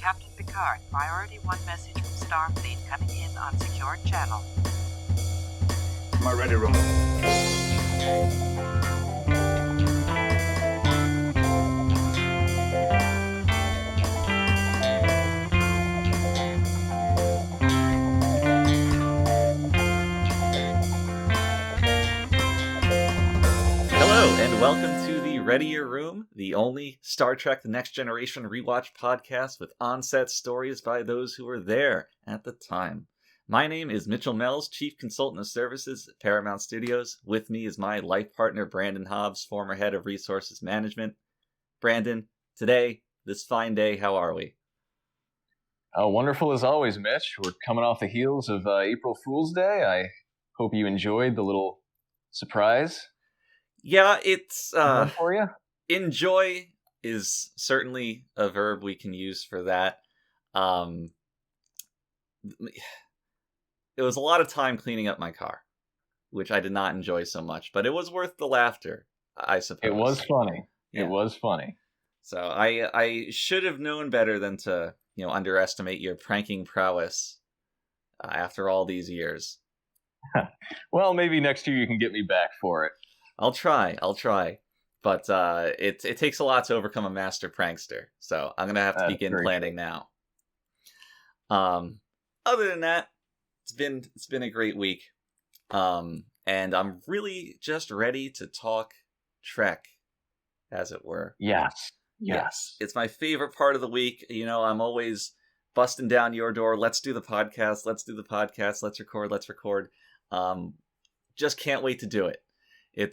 Captain Picard. Priority 1 message from Starfleet coming in on secured channel. My Readier Room. And welcome to the Readier Room, the only Star Trek The Next Generation rewatch podcast with on-set stories by those who were there at the time. My name is Mitchell Mells, Chief Consultant of Services at Paramount Studios. With me is my life partner, Brandon Hobbs, former Head of Resources Management. Brandon, today, this fine day, how are we? Wonderful as always, Mitch. We're coming off the heels of April Fool's Day. I hope you enjoyed the little surprise. Yeah, it's for you. Enjoy is certainly a verb we can use for that. It was a lot of time cleaning up my car, which I did not enjoy so much, but it was worth the laughter, I suppose. It was funny. Yeah. It was funny. So I should have known better than to, underestimate your pranking prowess after all these years. Well, maybe next year you can get me back for it. I'll try. But it takes a lot to overcome a master prankster, so I'm going to have to begin planning now. Other than that, it's been a great week. And I'm really just ready to talk Trek, as it were. Yes. It's my favorite part of the week. I'm always busting down your door. Let's do the podcast. Let's record. Just can't wait to do it.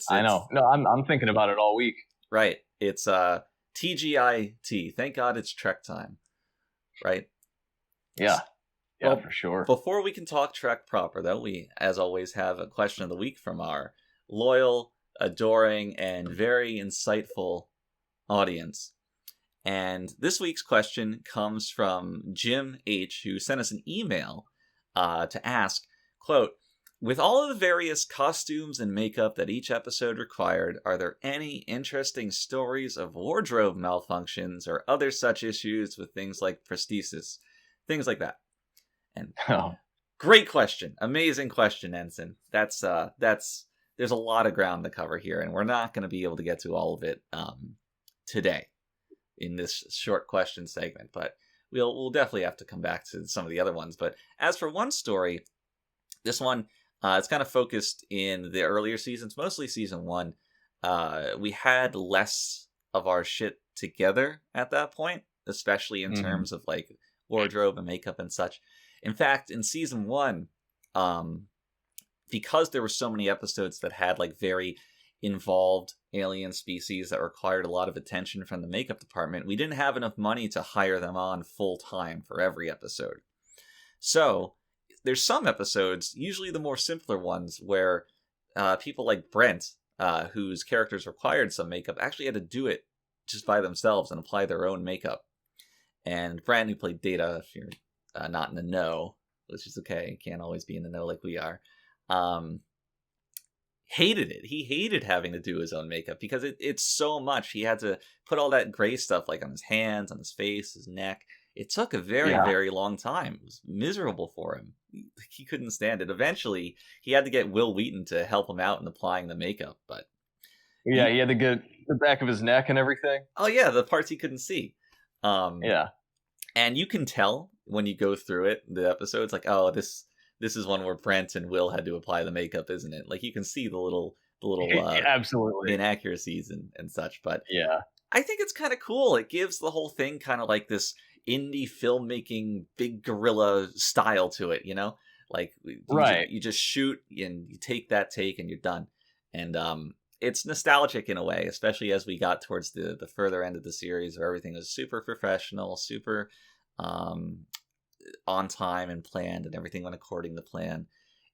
I know. No, I'm thinking about it all week. Right. It's TGIT. Thank God it's Trek time. Right? Yeah. Yeah, well, for sure. Before we can talk Trek proper, though, we, as always, have a question of the week from our loyal, adoring, and very insightful audience. And this week's question comes from Jim H., who sent us an email to ask, quote, with all of the various costumes and makeup that each episode required, are there any interesting stories of wardrobe malfunctions or other such issues with things like prosthesis? Things like that. And Great question. Amazing question, Ensign. That's there's a lot of ground to cover here, and we're not going to be able to get to all of it today in this short question segment, but we'll definitely have to come back to some of the other ones. But as for one story, this one, it's kind of focused in the earlier seasons, mostly season 1. We had less of our shit together at that point, especially in terms of like wardrobe and makeup and such. In fact, in season 1, because there were so many episodes that had like very involved alien species that required a lot of attention from the makeup department, we didn't have enough money to hire them on full time for every episode. So there's some episodes, usually the more simpler ones, where people like Brent, whose characters required some makeup, actually had to do it just by themselves and apply their own makeup. And Brent, who played Data, if you're not in the know, which is okay, can't always be in the know like we are, hated it. He hated having to do his own makeup because it's so much. He had to put all that gray stuff like on his hands, on his face, his neck. It took a very, very long time. It was miserable for him. He couldn't stand it. Eventually, he had to get Will Wheaton to help him out in applying the makeup. But he had to get the back of his neck and everything. Oh, yeah, the parts he couldn't see. And you can tell when you go through it, the episodes, like, oh, this is one where Brent and Will had to apply the makeup, isn't it? Like, you can see the little absolutely inaccuracies and such. But yeah, I think it's kind of cool. It gives the whole thing kind of like this indie filmmaking big guerrilla style to it, like you just shoot and you take that take and you're done. And it's nostalgic in a way, especially as we got towards the further end of the series where everything was super professional, super on time and planned, and everything went according to plan.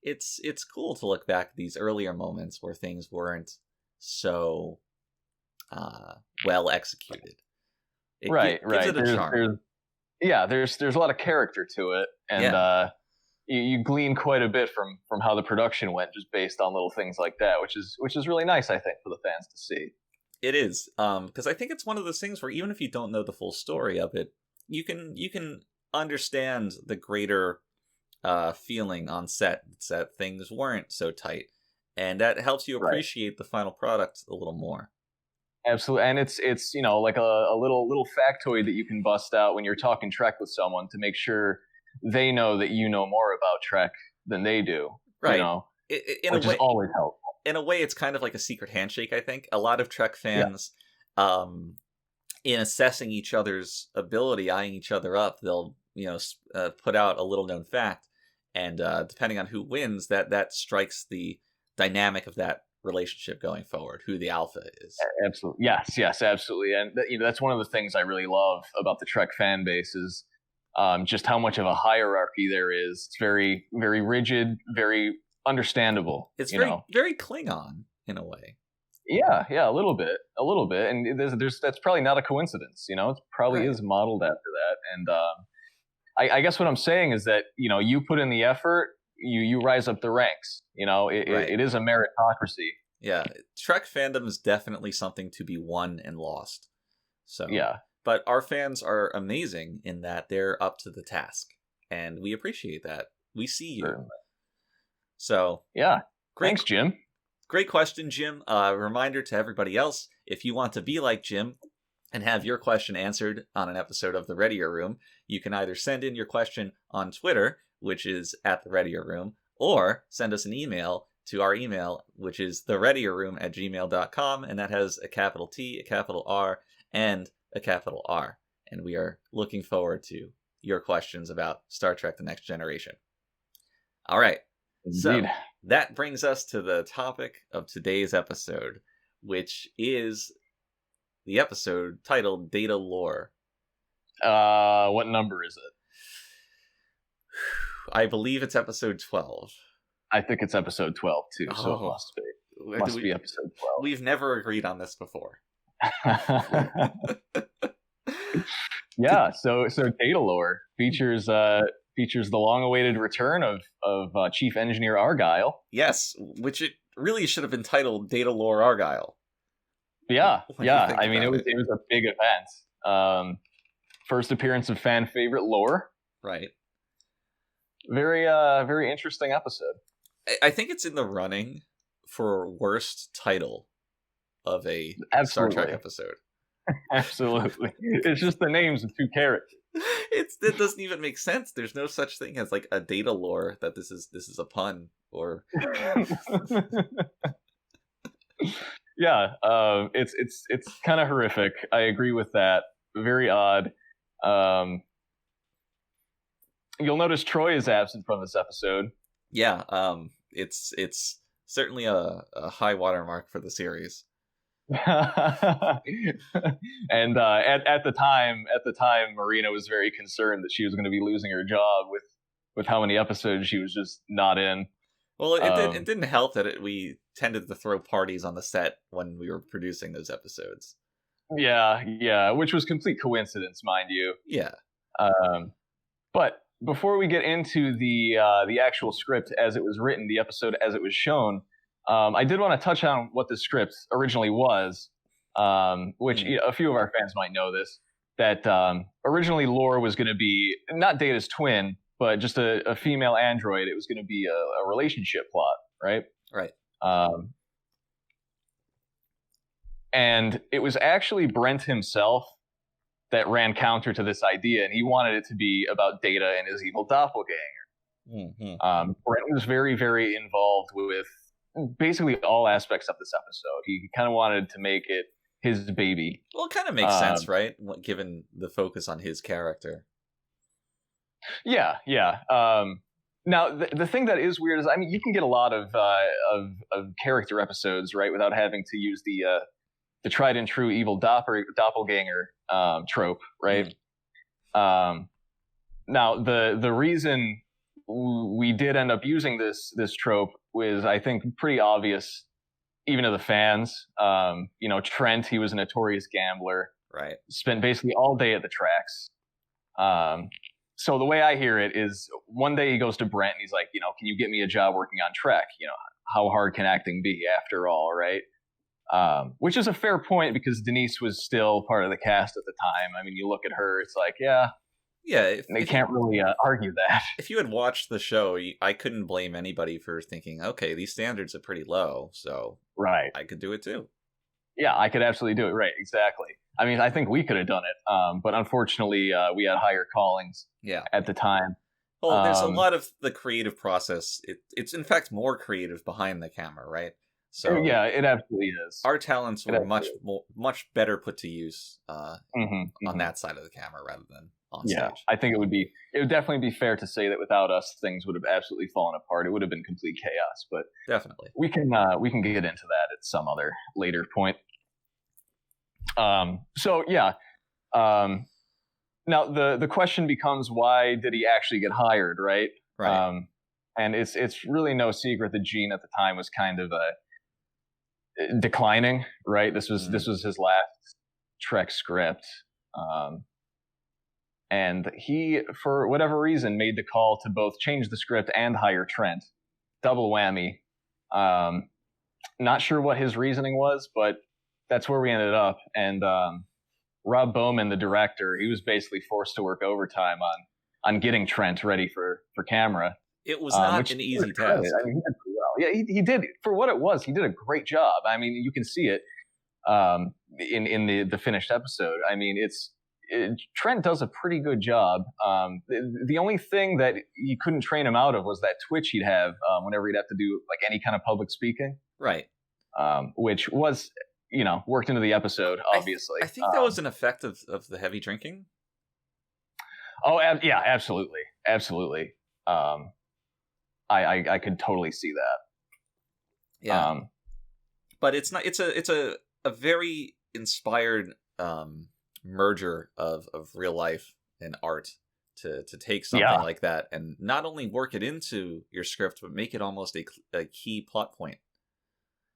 It's cool to look back at these earlier moments where things weren't so well executed. It gives it a charm. There's a lot of character to it, and you glean quite a bit from how the production went, just based on little things like that, which is really nice, I think, for the fans to see. It is, because I think it's one of those things where even if you don't know the full story of it, you can understand the greater feeling on set that things weren't so tight, and that helps you appreciate the final product a little more. Absolutely, and it's like a little factoid that you can bust out when you're talking Trek with someone to make sure they know that you know more about Trek than they do. Right. Which is always helpful. In a way, it's kind of like a secret handshake, I think. A lot of Trek fans, in assessing each other's ability, eyeing each other up, they'll put out a little known fact, and depending on who wins, that strikes the dynamic of that relationship going forward, who the alpha is. Absolutely, yes, absolutely, and that's one of the things I really love about the Trek fan base is just how much of a hierarchy there is. It's very, very rigid, very understandable. It's very Klingon in a way. Yeah, a little bit, and there's that's probably not a coincidence. It probably is modeled after that, and I guess what I'm saying is that you put in the effort, you rise up the ranks. It is a meritocracy. Yeah, Trek fandom is definitely something to be won and lost. So yeah, but our fans are amazing in that they're up to the task, and we appreciate that. We see you. Certainly. So yeah, thanks, Jim. Great question, Jim. Reminder to everybody else, if you want to be like Jim and have your question answered on an episode of the Readier Room, you can either send in your question on Twitter, which is @thereadierroom, or send us an email to our email, which is thereadierroom@gmail.com, and that has a capital T, a capital R, and a capital R. And we are looking forward to your questions about Star Trek The Next Generation. All right. Indeed. So that brings us to the topic of today's episode, which is the episode titled Datalore. What number is it? I believe it's episode 12. I think it's episode 12 too, so it must be. It must be episode 12. We've never agreed on this before. Yeah, so Datalore features the long-awaited return of Chief Engineer Argyle. Yes, which it really should have been titled Datalore Argyle. Yeah. I mean, it was a big event. First appearance of fan favorite Lore. Right. Very interesting episode. I think it's in the running for worst title of a Star Trek episode. Absolutely. It's just the names of two characters. It doesn't even make sense. There's no such thing as like a Datalore that this is a pun or yeah, it's kind of horrific. I agree with that. Very odd. You'll notice Troy is absent from this episode. Yeah, it's certainly a high watermark for the series. And at the time, Marina was very concerned that she was going to be losing her job with how many episodes she was just not in. Well, it didn't help that we tended to throw parties on the set when we were producing those episodes. Yeah, which was complete coincidence, mind you. Yeah. But before we get into the actual script as it was written, the episode as it was shown, I did want to touch on what the script originally was, which a few of our fans might know this, that originally Lore was going to be not Data's twin, but just a female android. It was going to be a relationship plot, right? Right. And it was actually Brent himself that ran counter to this idea, and he wanted it to be about Data and his evil doppelganger. Mm-hmm. Brent was very, very involved with basically all aspects of this episode. He kind of wanted to make it his baby. Well, it kind of makes sense, right? Given the focus on his character. Yeah. Now, the thing that is weird is, I mean, you can get a lot of character episodes, right, without having to use the tried and true evil doppelganger trope, right? Now, the reason we did end up using this trope was, I think, pretty obvious, even to the fans. Trent, he was a notorious gambler. Right. Spent basically all day at the tracks. So the way I hear it is, one day he goes to Brent and he's like, can you get me a job working on Trek? How hard can acting be after all, right? Which is a fair point because Denise was still part of the cast at the time. I mean, you look at her, it's like, yeah, Yeah, They can't really argue that. if you had watched the show, I couldn't blame anybody for thinking, okay, these standards are pretty low, so Right. I could do it too. Yeah, I could absolutely do it. Right, exactly. I mean, I think we could have done it, but unfortunately, we had higher callings Yeah. at the time. Well, there's a lot of the creative process. It's in fact more creative behind the camera, right? So yeah, it absolutely is. our talents were absolutely much better put to use Mhm, on mhm. that side of the camera rather than on Yeah, stage. I think it would definitely be fair to say that without us, things would have absolutely fallen apart. It would have been complete chaos. But Definitely. we can get into that at some other later point. So yeah. Now the question becomes, why did he actually get hired, right? Right. And it's really no secret that Gene at the time was kind of declining, right? This was his last Trek script. And he, for whatever reason, made the call to both change the script and hire Trent. Double whammy. Not sure what his reasoning was, but that's where we ended up. And Rob Bowman, the director, he was basically forced to work overtime on getting Trent ready for camera. It was not an easy task. I mean, he did pretty well. Yeah, he did. For what it was, he did a great job. I mean, you can see it in the finished episode. I mean, Trent does a pretty good job. The only thing that you couldn't train him out of was that twitch he'd have whenever he'd have to do like any kind of public speaking. Right. Which was, worked into the episode, obviously. I think that was an effect of the heavy drinking. Oh, yeah, absolutely. Absolutely. I could totally see that. Yeah. But it's not. It's a very inspired merger of real life and art to take something like that and not only work it into your script but make it almost a key plot point.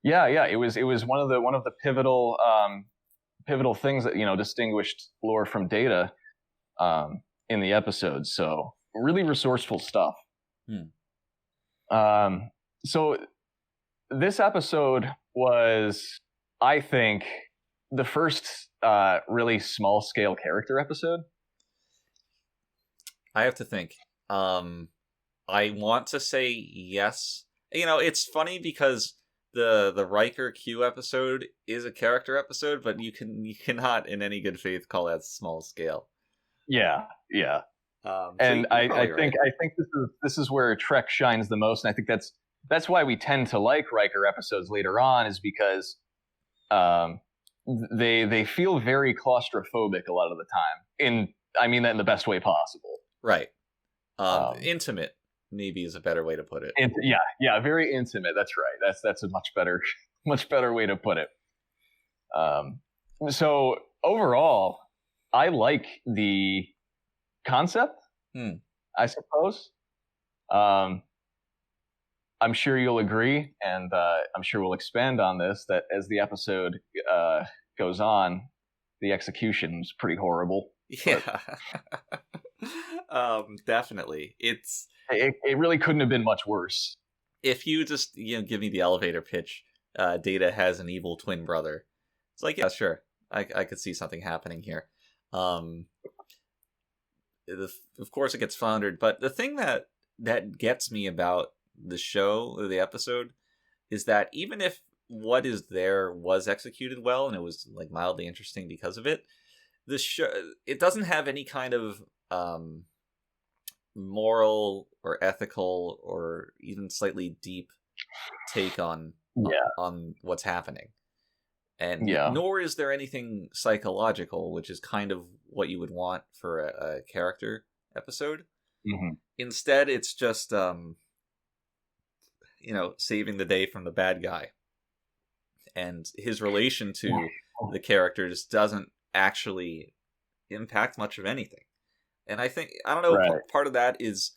Yeah, it was one of the pivotal things that distinguished Lore from Data in the episode. So really resourceful stuff. So this episode was, I think, the first really small scale character episode. I have to think. I want to say yes. It's funny because the Riker Q episode is a character episode, but you cannot in any good faith call that small scale. Yeah. And I think this is where Trek shines the most, and I think that's why we tend to like Riker episodes later on, is because they feel very claustrophobic a lot of the time. I mean that in the best way possible. Right. Intimate maybe is a better way to put it. Yeah, very intimate. That's right. That's a much better way to put it. So overall, I like the concept. I suppose. I'm sure you'll agree, and I'm sure we'll expand on this, that as the episode goes on, the execution's pretty horrible. Yeah. Definitely. It really couldn't have been much worse. If you just give me the elevator pitch, Data has an evil twin brother. It's like, yeah, sure. I could see something happening here. Of course it gets floundered, but the thing that gets me about the show or the episode is that even if what is there was executed well and it was like mildly interesting because of it, the show, it doesn't have any kind of moral or ethical or even slightly deep take on what's happening. And nor is there anything psychological, which is kind of what you would want for a character episode. Instead, it's just saving the day from the bad guy, and his relation to the characters doesn't actually impact much of anything. And I don't know, part of that is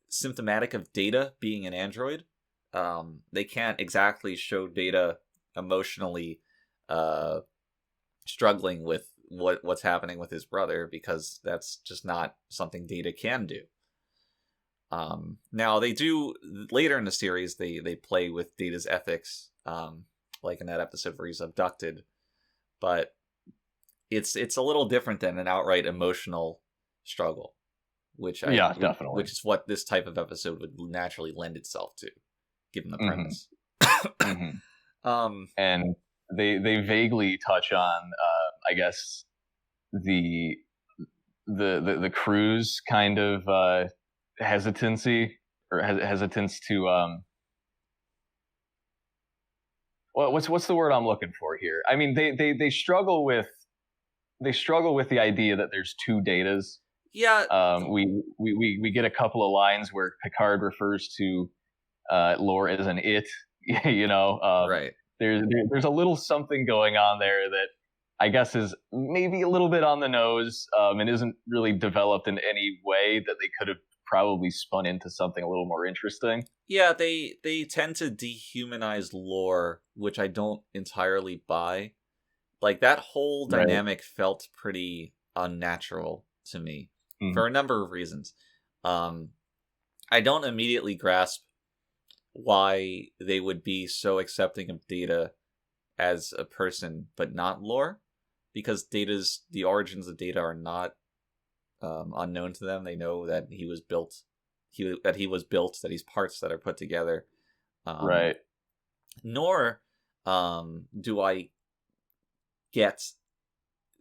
symptomatic of Data being an android. They can't exactly show Data emotionally struggling with what's happening with his brother, because that's just not something Data can do. Now they do later in the series, they play with Data's ethics, like in that episode where he's abducted, but it's a little different than an outright emotional struggle. definitely. Which is what this type of episode would naturally lend itself to, given the premise. And they vaguely touch on, I guess, the crew's kind of hesitancy or hesitance to what's the word I'm looking for here? I mean, they struggle with the idea that there's two Datas. Yeah. We get a couple of lines where Picard refers to Lore as an it. Right. There's a little something going on there that I guess is maybe a little bit on the nose, and isn't really developed in any way that they could have probably spun into something a little more interesting. Yeah, they tend to dehumanize Lore, which I don't entirely buy. Like, that whole dynamic felt pretty unnatural to me for a number of reasons. I don't immediately grasp why they would be so accepting of Data as a person, but not Lore, because the origins of Data are not unknown to them. They know that he was built, that he's parts that are put together. Right. Nor do I get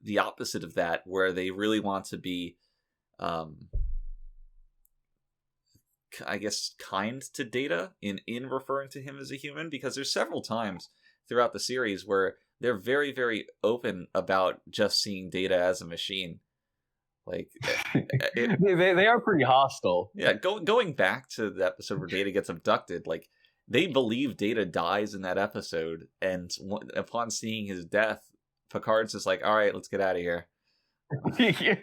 the opposite of that, where they really want to be, I guess, kind to Data in referring to him as a human, because there's several times throughout the series where they're very, very open about just seeing Data as a machine. Like, they are pretty hostile. Yeah, going back to the episode where Data gets abducted, like, they believe Data dies in that episode, and upon seeing his death, Picard's just like, all right, let's get out of here. Yeah.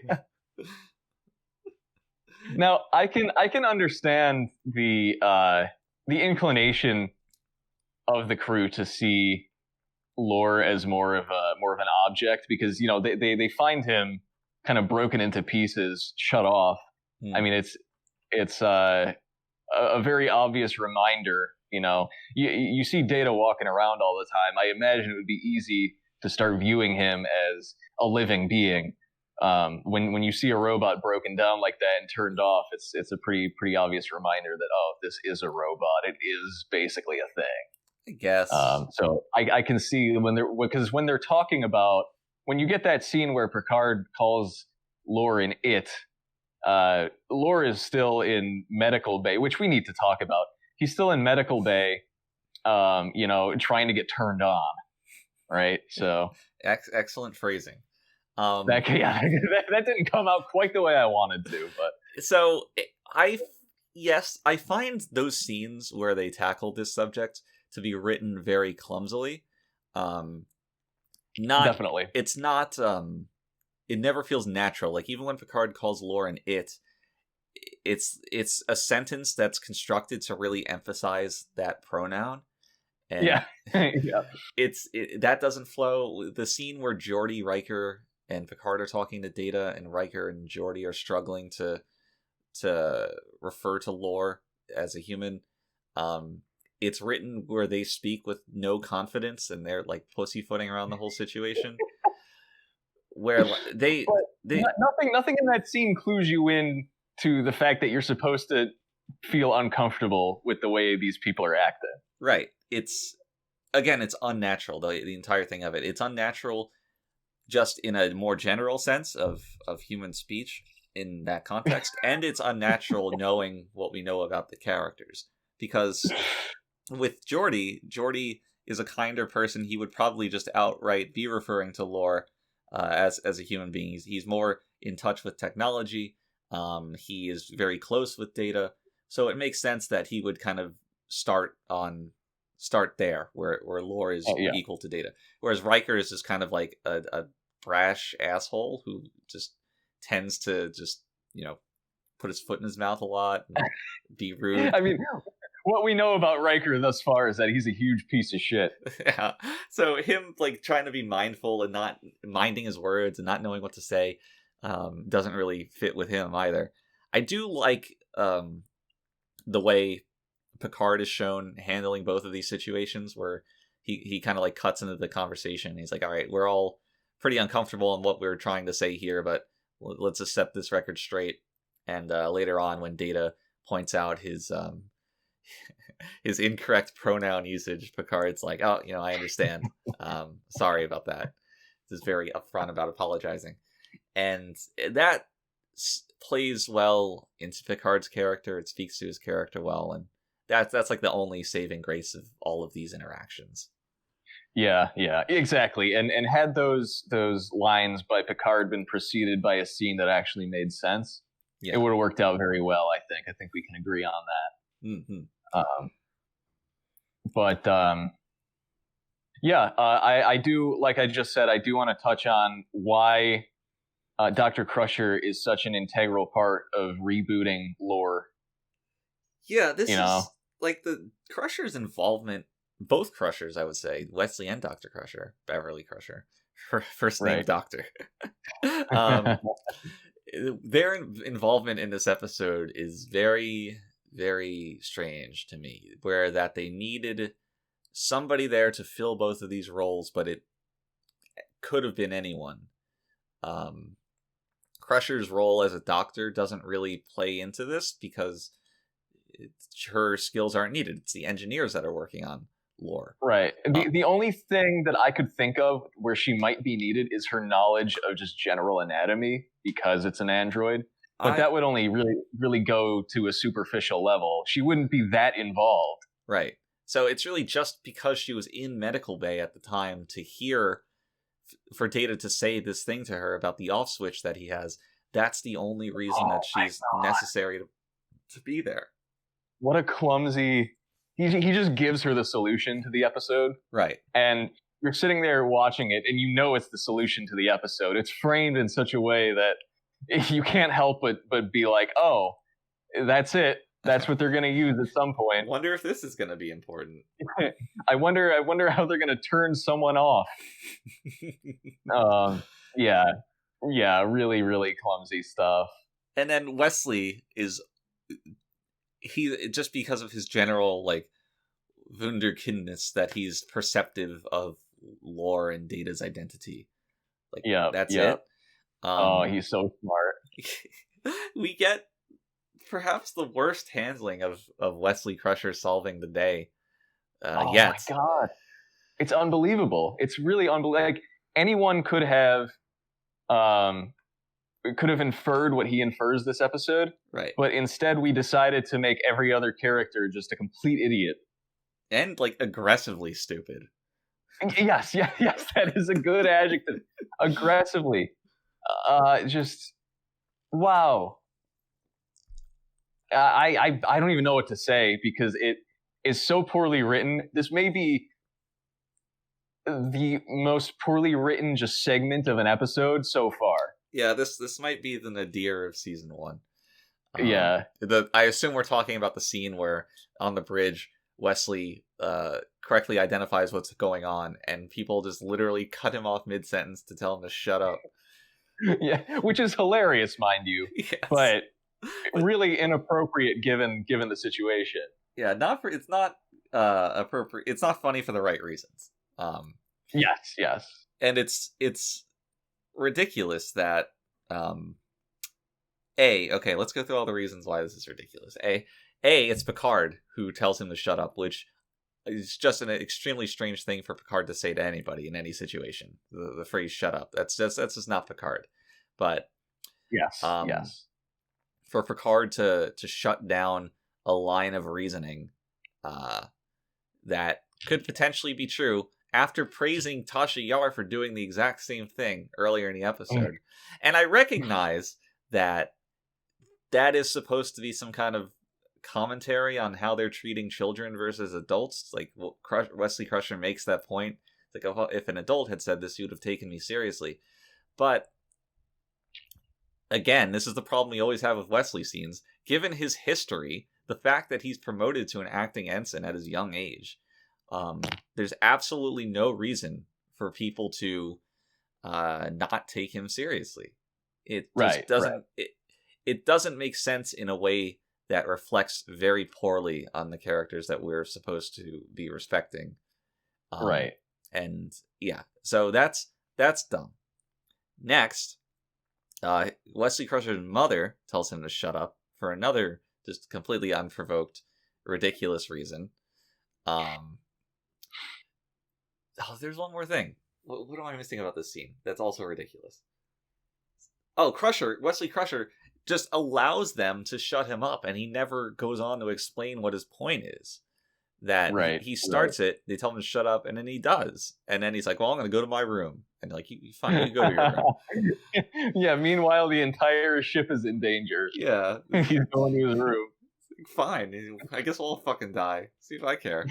Now, I can understand the inclination of the crew to see Lore as more of an object, because they find him kind of broken into pieces, shut off. I mean, it's a very obvious reminder. You see Data walking around all the time. I imagine it would be easy to start viewing him as a living being. When you see a robot broken down like that and turned off, it's a pretty obvious reminder that, oh, this is a robot. It is basically a thing, I guess. So I can see when they're talking about, when you get that scene where Picard calls Lore an it, Lore is still in medical bay, which we need to talk about. He's still in medical bay, trying to get turned on, right? So excellent phrasing. That didn't come out quite the way I wanted to, but so I find those scenes where they tackle this subject to be written very clumsily. Definitely, it's not. It never feels natural. Like, even when Picard calls Lore an it's a sentence that's constructed to really emphasize that pronoun. And yeah. That doesn't flow. The scene where Geordi, Riker, and Picard are talking to Data, and Riker and Geordi are struggling to refer to Lore as a human. It's written where they speak with no confidence, and they're like pussyfooting around the whole situation. Where nothing in that scene clues you in to the fact that you're supposed to feel uncomfortable with the way these people are acting. Right. It's unnatural. The entire thing of it. It's unnatural just in a more general sense of human speech in that context. And it's unnatural knowing what we know about the characters. Because with Geordi is a kinder person. He would probably just outright be referring to Lore as a human being. He's more in touch with technology. He is very close with Data. So it makes sense that he would kind of start there where Lore is equal to Data. Whereas Riker is just kind of like a brash asshole who just tends to just, put his foot in his mouth a lot and be rude. I mean, what we know about Riker thus far is that he's a huge piece of shit. Yeah. So him like trying to be mindful and not minding his words and not knowing what to say doesn't really fit with him either. I do like the way Picard is shown handling both of these situations, where he kind of like cuts into the conversation. He's like, all right, we're all pretty uncomfortable in what we're trying to say here, but let's just set this record straight. And later on, when Data points out his his incorrect pronoun usage, Picard's like, "Oh, I understand. Sorry about that." This is very upfront about apologizing, and that plays well into Picard's character. It speaks to his character well, and that's like the only saving grace of all of these interactions. Yeah, exactly. And had those lines by Picard been preceded by a scene that actually made sense, it would have worked out very well. I think we can agree on that. Mm-hmm. I do, like I just said, I do want to touch on why Dr. Crusher is such an integral part of rebooting lore. Yeah, this is like the Crusher's involvement. Both Crushers, I would say, Wesley and Dr. Crusher, Beverly Crusher, first name Doctor. Their involvement in this episode is very, very strange to me, where that they needed somebody there to fill both of these roles, but it could have been anyone. Crusher's role as a doctor doesn't really play into this because her skills aren't needed. It's the engineers that are working on lore. Right. The only thing that I could think of where she might be needed is her knowledge of just general anatomy, because it's an android. But that would only really go to a superficial level. She wouldn't be that involved. Right. So it's really just because she was in medical bay at the time to hear, for Data to say this thing to her about the off switch that he has. That's the only reason that she's necessary to be there. What a clumsy... He just gives her the solution to the episode. Right. And you're sitting there watching it, and it's the solution to the episode. It's framed in such a way that you can't help but be like, oh, that's it. That's what they're going to use at some point. Wonder if this is going to be important. I wonder how they're going to turn someone off. Yeah, really, really clumsy stuff. And then Wesley is... he just because of his general like wunderkindness that he's perceptive of lore and Data's identity. Like that's it. He's so smart. We get perhaps the worst handling of Wesley Crusher solving the day yet. My god, it's unbelievable. It's really unbelievable. Like, anyone could have inferred what he infers this episode, right? But instead we decided to make every other character just a complete idiot and like aggressively stupid. Yes, that is a good adjective. Aggressively, just wow. I don't even know what to say because it is so poorly written. This may be the most poorly written just segment of an episode so far. Yeah, this might be the nadir of season 1. I assume we're talking about the scene where on the bridge Wesley correctly identifies what's going on, and people just literally cut him off mid-sentence to tell him to shut up. Yeah, which is hilarious, mind you, yes. but really inappropriate given the situation. Yeah, it's not appropriate. It's not funny for the right reasons. Yes, and it's ridiculous that okay, let's go through all the reasons why this is ridiculous. It's Picard who tells him to shut up, which is just an extremely strange thing for Picard to say to anybody in any situation. The phrase "shut up." That's just not Picard. But yes. For Picard to shut down a line of reasoning that could potentially be true after praising Tasha Yar for doing the exact same thing earlier in the episode. And I recognize that is supposed to be some kind of commentary on how they're treating children versus adults. Like, Wesley Crusher makes that point. It's like, oh, if an adult had said this, you would have taken me seriously. But again, this is the problem we always have with Wesley scenes. Given his history, the fact that he's promoted to an acting ensign at his young age, there's absolutely no reason for people to not take him seriously. It just doesn't. It doesn't make sense in a way that reflects very poorly on the characters that we're supposed to be respecting. And yeah, so that's dumb. Next, Wesley Crusher's mother tells him to shut up for another just completely unprovoked, ridiculous reason. There's one more thing. What am I missing about this scene? That's also ridiculous. Oh, Wesley Crusher just allows them to shut him up, and he never goes on to explain what his point is. That he starts it, they tell him to shut up, and then he does. And then he's like, well, I'm going to go to my room. And like, you fine, you go to your room. Yeah, meanwhile, the entire ship is in danger. Yeah. He's going to his room. Fine, I guess we'll all fucking die. See if I care.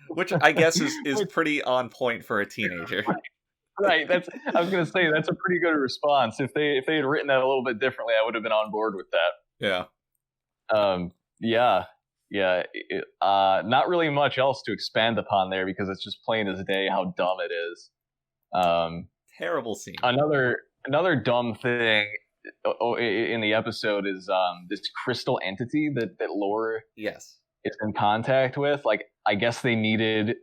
Which I guess is pretty on point for a teenager. Right. I was gonna say that's a pretty good response. If they had written that a little bit differently, I would have been on board with that. Yeah. Not really much else to expand upon there because it's just plain as day how dumb it is. Terrible scene. Another dumb thing in the episode is this crystal entity that Lore is in contact with. Like, I guess they needed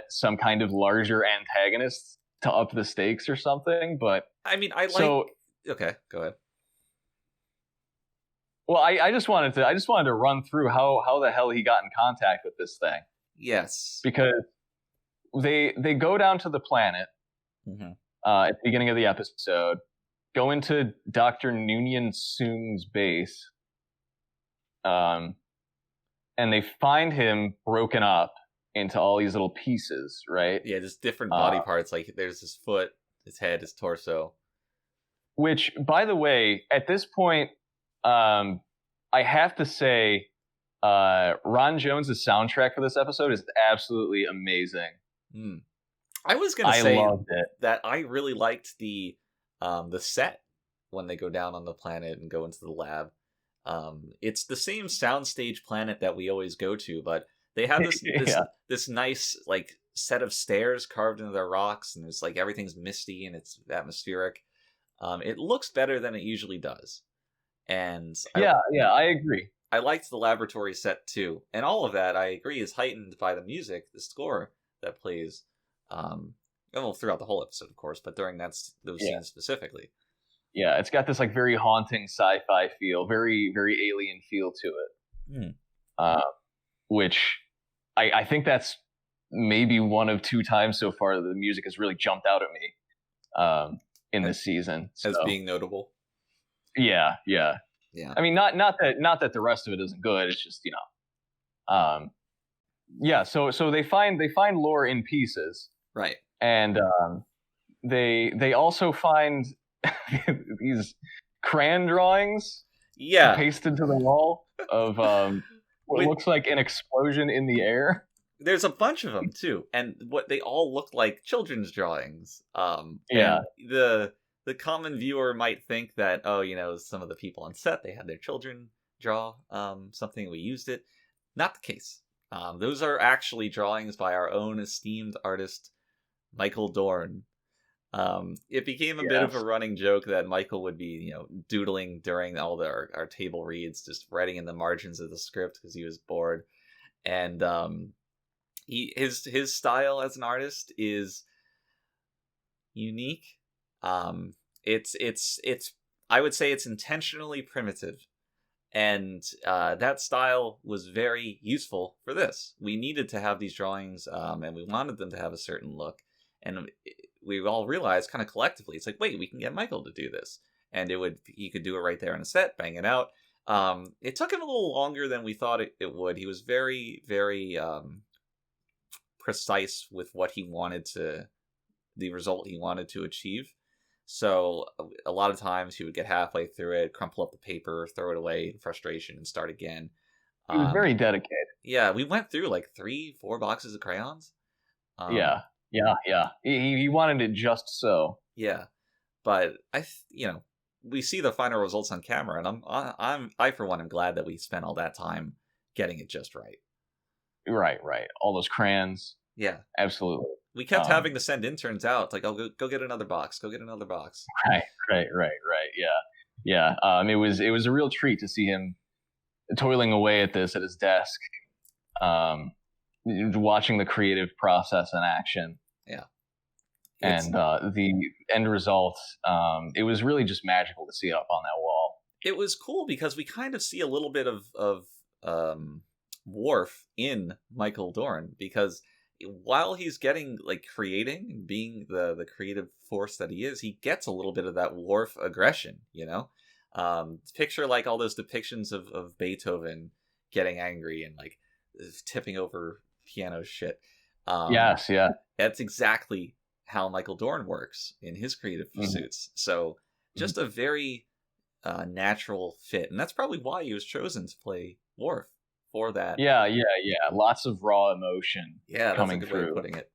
some kind of larger antagonist to up the stakes or something. But I mean, okay, go ahead. Well, I just wanted to run through how the hell he got in contact with this thing. Yes, because they go down to the planet at the beginning of the episode, go into Dr. Noonien Soong's base, and they find him broken up into all these little pieces, right? Yeah, just different body parts. Like there's his foot, his head, his torso. Which, by the way, at this point, I have to say, Ron Jones' soundtrack for this episode is absolutely amazing. I was gonna say loved it. That I really liked the set when they go down on the planet and go into the lab. It's the same soundstage planet that we always go to, but they have this nice like set of stairs carved into the rocks, and it's like everything's misty and it's atmospheric. It looks better than it usually does, and I agree. I liked the laboratory set too, and all of that I agree is heightened by the music, the score that plays. Well, throughout the whole episode, of course, but during those scenes specifically. Yeah, it's got this like very haunting sci-fi feel, very very alien feel to it. Which I think that's maybe one of two times so far that the music has really jumped out at me in this season as being notable. Yeah. I mean, not that the rest of it isn't good. It's just So they find Lore in pieces, right? And they also find these crayon drawings, pasted to the wall of what looks like an explosion in the air. There's a bunch of them too, and what they all look like children's drawings. The common viewer might think that some of the people on set, they had their children draw something, we used it. Not the case. Those are actually drawings by our own esteemed artist Michael Dorn. It became a bit of a running joke that Michael would be, doodling during all our table reads, just writing in the margins of the script because he was bored. And his style as an artist is unique. It's I would say it's intentionally primitive. And that style was very useful for this. We needed to have these drawings, and we wanted them to have a certain look. And we all realized kind of collectively, it's like, wait, we can get Michael to do this. And he could do it right there on the set, bang it out. It took him a little longer than we thought it would. He was very, very precise with the result he wanted to achieve. So a lot of times he would get halfway through it, crumple up the paper, throw it away in frustration, and start again. He was very dedicated. Yeah, we went through like 3-4 boxes of crayons. Yeah. He wanted it just so. Yeah, but we see the final results on camera, and I for one am glad that we spent all that time getting it just right. Right. All those crayons. Yeah, absolutely. We kept having to send interns out, like, "Oh, go get another box. Go get another box." Right. Yeah. It was a real treat to see him toiling away at this at his desk, watching the creative process in action. and the end result, it was really just magical to see up on that wall. It was cool because we kind of see a little bit of Worf in Michael Dorn, because while he's getting like creating and being the creative force that he is, he gets a little bit of that Worf aggression, you know. Picture like all those depictions of Beethoven getting angry and like tipping over piano shit. Yes, yeah. That's exactly how Michael Dorn works in his creative pursuits. So just a very natural fit, and that's probably why he was chosen to play Worf for that. Yeah. Lots of raw emotion. Yeah, coming that's a good way through. of putting it.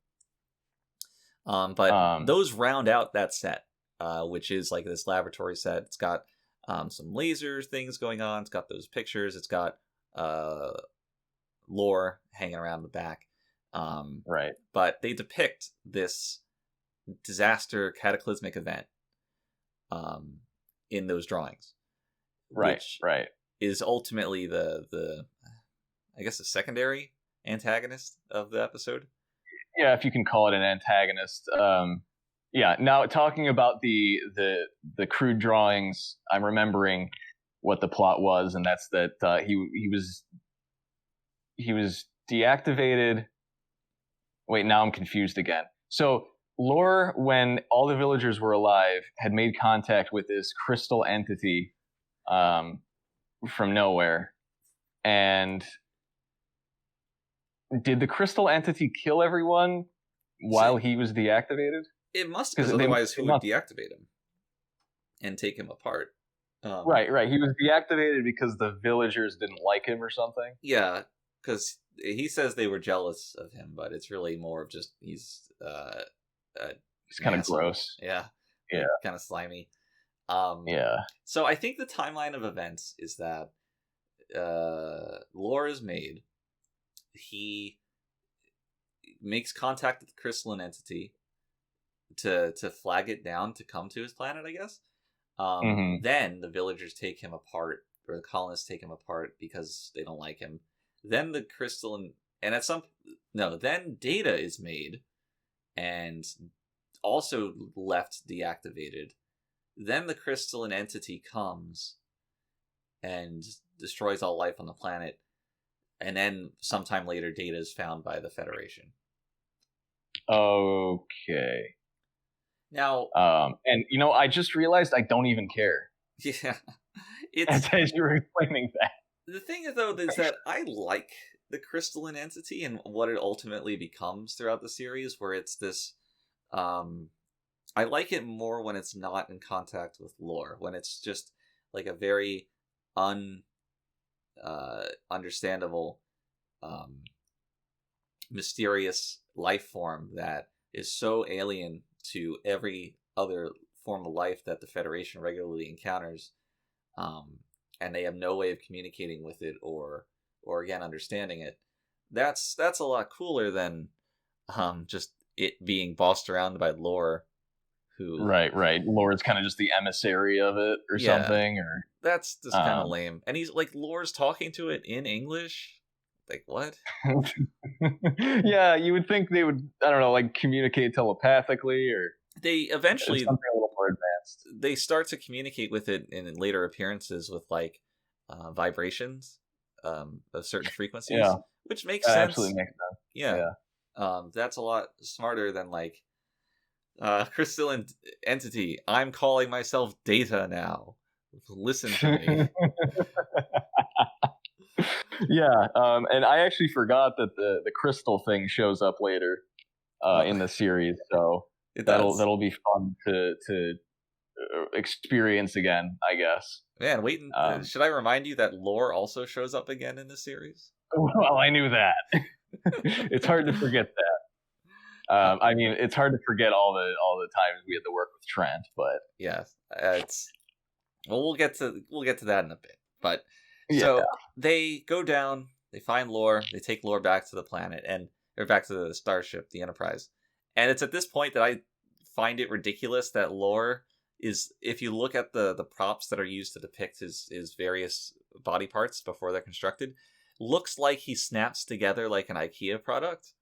But those round out that set, which is like this laboratory set. It's got some laser things going on. It's got those pictures. It's got lore hanging around the back. Right. But they depict this disaster, cataclysmic event in those drawings. Right. Right. Is ultimately the I guess the secondary antagonist of the episode. Yeah, if you can call it an antagonist. Yeah. Now, talking about the crude drawings, I'm remembering what the plot was, and that's that he was deactivated. Wait, now I'm confused again. So Lore, when all the villagers were alive, had made contact with this crystal entity from nowhere, and did the crystal entity kill everyone while he was deactivated? It must, because otherwise who would deactivate him and take him apart? Right. He was deactivated because the villagers didn't like him or something. Yeah, because he says they were jealous of him, but it's really more of just he's kind of gross. Yeah, kind of slimy. Yeah. So I think the timeline of events is that Lore is made. He makes contact with the crystalline entity to flag it down to come to his planet, I guess. Then the villagers take him apart, or the colonists take him apart because they don't like him. Then the crystalline, and then Data is made and also left deactivated. Then the crystalline entity comes and destroys all life on the planet. And then sometime later, Data is found by the Federation. Okay. Now, and I just realized I don't even care. Yeah, as you were explaining that. The thing is, though, is that I like the crystalline entity and what it ultimately becomes throughout the series, where it's this. I like it more when it's not in contact with Lore, when it's just like a very understandable, mysterious life form that is so alien to every other form of life that the Federation regularly encounters, and they have no way of communicating with it or again understanding it. That's a lot cooler than just it being bossed around by Lore, who right. Lore's kind of just the emissary of it or something, or that's just kind of lame. And he's like, Lore's talking to it in English. Like, what? Yeah, you would think they would, I don't know, like communicate telepathically, or they eventually something a little more advanced. They start to communicate with it in later appearances with like vibrations of certain frequencies, which makes sense. Absolutely makes sense. Yeah. That's a lot smarter than like crystalline entity. I'm calling myself Data now. Listen to me. Yeah, and I actually forgot that the crystal thing shows up later in the series, so that'll be fun to experience again, I guess. Man, wait, should I remind you that Lore also shows up again in the series? Well, I knew that. It's hard to forget that. I mean, it's hard to forget all the times we had to work with Trent, but yeah, we'll get to that in a bit. But so they go down, they find Lore, they take Lore back to the planet or back to the starship, the Enterprise, and it's at this point that I find it ridiculous that Lore is, if you look at the props that are used to depict his various body parts before they're constructed, looks like he snaps together like an IKEA product.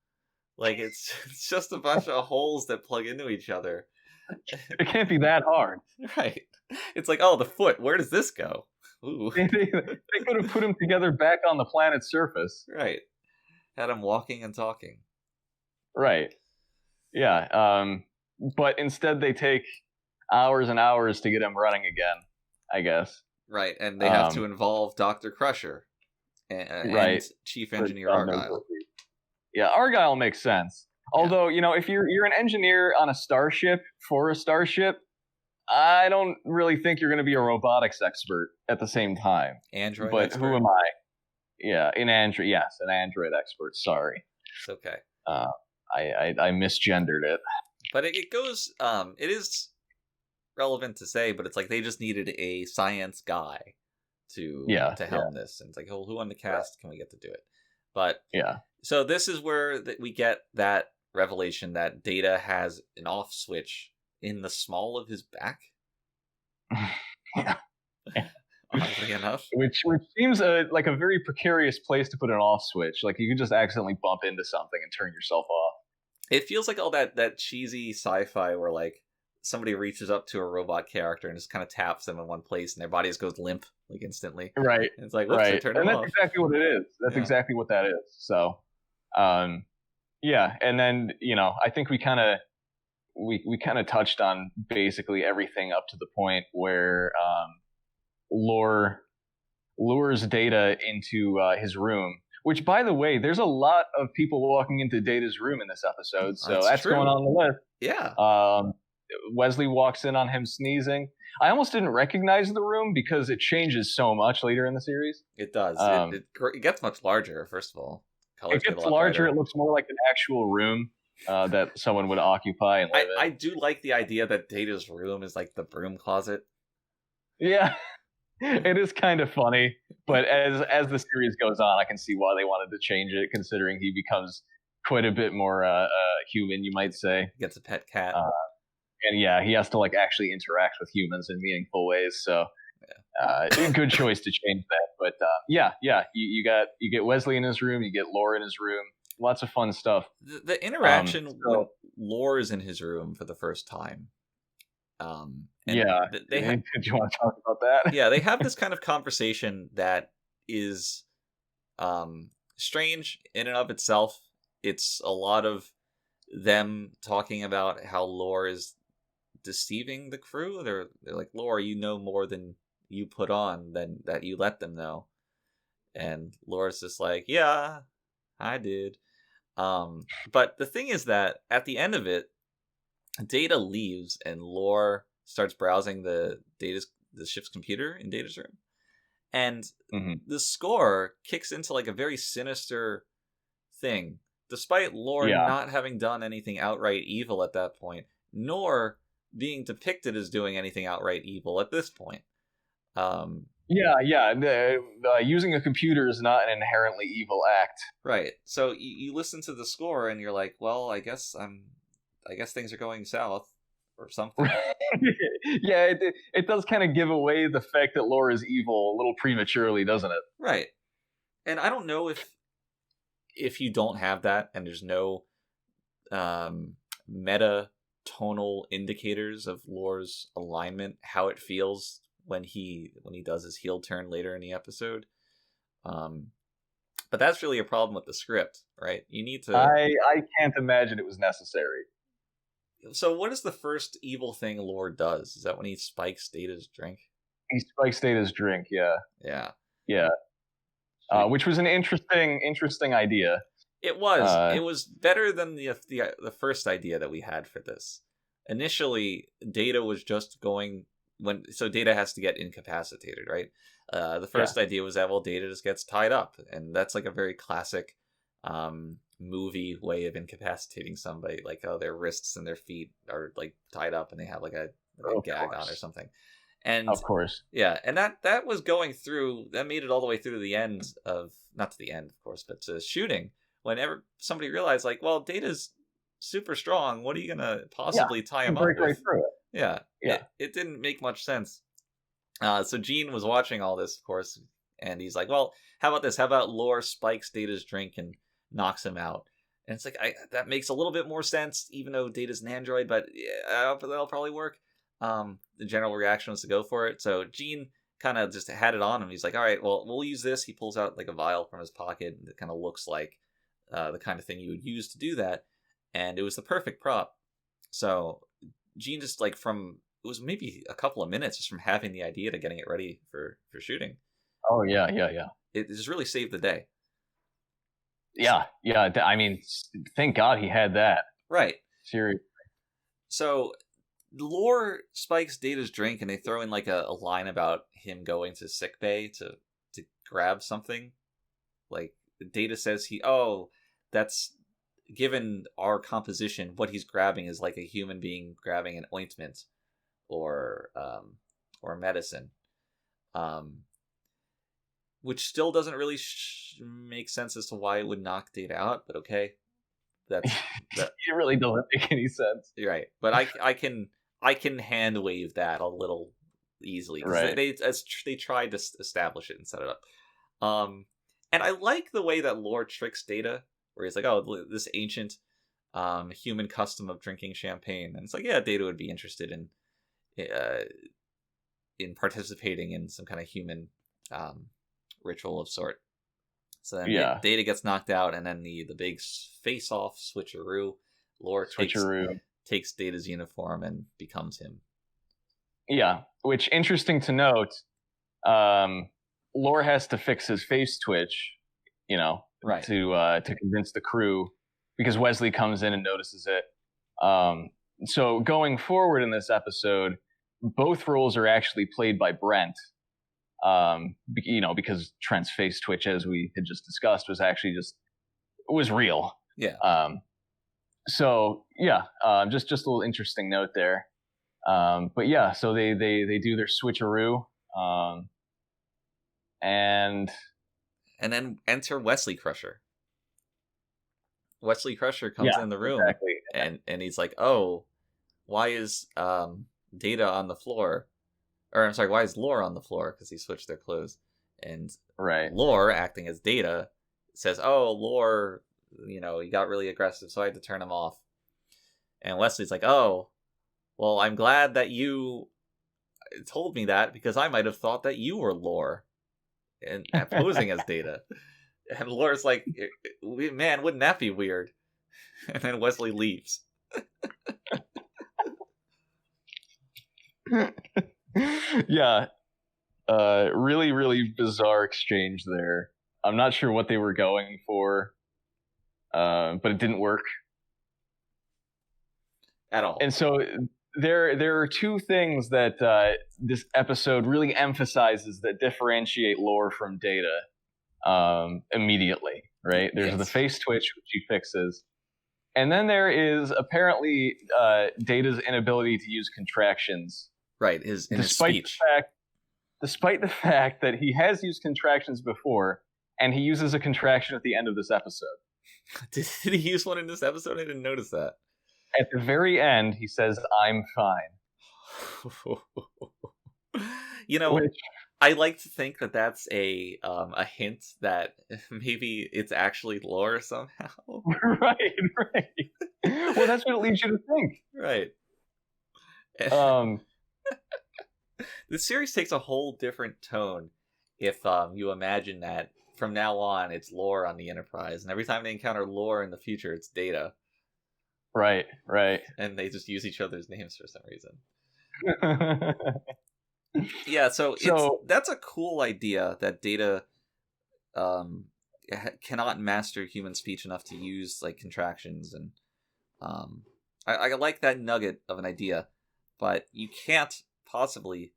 Like, it's just a bunch of holes that plug into each other. It can't be that hard. Right. It's like, oh, the foot, where does this go? Ooh. They could have put them together back on the planet's surface. Right. Had him walking and talking. Right. Yeah. But instead they take hours and hours to get him running again, I guess. Right, and they have to involve Dr. Crusher and Chief Engineer Argyle. Yeah, Argyle makes sense. Yeah. Although, if you're an engineer on a starship for a starship, I don't really think you're going to be a robotics expert at the same time. Android but expert? Who am I? Yeah, an android expert. Sorry. It's okay. I misgendered it. But it goes, it is relevant to say, but it's like they just needed a science guy to helm this. And it's like, who on the cast can we get to do it? But yeah. So this is where we get that revelation that Data has an off switch in the small of his back. Yeah. Oddly enough. Which seems like a very precarious place to put an off switch. Like you could just accidentally bump into something and turn yourself off. It feels like all that cheesy sci-fi where like somebody reaches up to a robot character and just kind of taps them in one place and their body just goes limp like instantly. Right. And it's like, whoops, I turned it off. And that's exactly what it is. That's exactly what that is. So, yeah. And then, I think we kind of touched on basically everything up to the point where Lore lures Data into his room. Which, by the way, there's a lot of people walking into Data's room in this episode, so that's going on the list. Yeah. Wesley walks in on him sneezing. I almost didn't recognize the room because it changes so much later in the series. It does. It gets much larger, first of all. Colors it gets larger. Brighter. It looks more like an actual room that someone would occupy and live in. I do like the idea that Data's room is like the broom closet. Yeah. It is kind of funny, but as the series goes on, I can see why they wanted to change it, considering he becomes quite a bit more human, you might say. He gets a pet cat. And yeah, he has to like actually interact with humans in meaningful ways. So, good choice to change that. But you get Wesley in his room, you get Lore in his room. Lots of fun stuff. The interaction when Lore is in his room for the first time. Did you want to talk about that? Yeah, they have this kind of conversation that is strange in and of itself. It's a lot of them talking about how Lore is deceiving the crew. They're like, Lore, you know more than you put on, than that you let them know. And Lore's just like, yeah, I did. But the thing is that at the end of it, Data leaves and Lore starts browsing the ship's computer in Data's room. And the score kicks into like a very sinister thing, despite Lore not having done anything outright evil at that point, nor being depicted as doing anything outright evil at this point. Using a computer is not an inherently evil act. Right. So you listen to the score and you're like, well, I guess things are going south or something. Yeah, it does kind of give away the fact that Lore is evil a little prematurely, doesn't it? Right. And I don't know if you don't have that and there's no meta tonal indicators of Lore's alignment, how it feels when he does his heel turn later in the episode. But that's really a problem with the script, right? You need to... I can't imagine it was necessary. So what is the first evil thing Lore does? Is that when he spikes Data's drink? He spikes Data's drink, yeah. Yeah. Yeah. Which was an interesting idea. It was. It was better than the first idea that we had for this. Initially, Data was just going... So Data has to get incapacitated, right? The first idea was that, well, Data just gets tied up. And that's like a very classic movie way of incapacitating somebody. Like, their wrists and their feet are like tied up and they have like a gag on or something. And of course. Yeah, and that was going through, that made it all the way through to the end of, not to the end, of course, but to shooting. Whenever somebody realized, like, well, Data's super strong, what are you going to possibly tie him up with? Right through it. Yeah. It didn't make much sense. So Gene was watching all this, of course, and he's like, well, how about this? How about Lore spikes Data's drink and knocks him out? And it's like, that makes a little bit more sense, even though Data's an android, but yeah, that'll probably work. The general reaction was to go for it. So Gene kind of just had it on him. He's like, all right, well, we'll use this. He pulls out like a vial from his pocket that kind of looks like the kind of thing you would use to do that. And it was the perfect prop. So Gene just like it was maybe a couple of minutes just from having the idea to getting it ready for shooting. Oh, yeah. It just really saved the day. Yeah. I mean, thank God he had that. Right. Seriously. So Lore spikes Data's drink, and they throw in like a line about him going to sickbay to grab something. Like Data says that's given our composition, what he's grabbing is like a human being grabbing an ointment or medicine. Which still doesn't really make sense as to why it would knock Data out, but okay. That it really doesn't make any sense. You're right, but I can hand wave that a little easily because right. they tried to establish it and set it up. And I like the way that Lore tricks Data, where he's like, "Oh, this ancient human custom of drinking champagne," and it's like, yeah, Data would be interested in participating in some kind of human ritual of sort. So then Data gets knocked out, and then the big face-off switcheroo. Lore takes Data's uniform and becomes him. Yeah, which, interesting to note, Lore has to fix his face twitch, right, to convince the crew, because Wesley comes in and notices it. So going forward in this episode, both roles are actually played by Brent. Because Trent's face twitch, as we had just discussed, was actually was real. Yeah. So yeah, just a little interesting note there. But yeah, so they do their switcheroo, and then enter Wesley Crusher. Wesley Crusher comes in the room, exactly. and he's like, "Oh, why is Data on the floor?" Or I'm sorry, why is Lore on the floor? Because he switched their clothes. And Lore, acting as Data, says, "Oh, Lore, he got really aggressive, so I had to turn him off." And Wesley's like, "Oh, well, I'm glad that you told me that, because I might have thought that you were Lore and posing as Data." And Lore's like, "Man, wouldn't that be weird?" And then Wesley leaves. Yeah, really, really bizarre exchange there. I'm not sure what they were going for, but it didn't work at all. And so there are two things that this episode really emphasizes that differentiate Lore from Data immediately. Right? There's the face twitch, which he fixes, and then there is apparently Data's inability to use contractions. Right, his speech. Despite the fact that he has used contractions before, and he uses a contraction at the end of this episode. Did he use one in this episode? I didn't notice that. At the very end, he says, "I'm fine." I like to think that that's a hint that maybe it's actually Lore somehow. Right. Well, that's what it leads you to think. Right. The series takes a whole different tone if you imagine that from now on it's Lore on the Enterprise, and every time they encounter Lore in the future, it's Data. Right. And they just use each other's names for some reason. Yeah, so that's a cool idea that Data cannot master human speech enough to use like contractions, and I like that nugget of an idea, but you can't possibly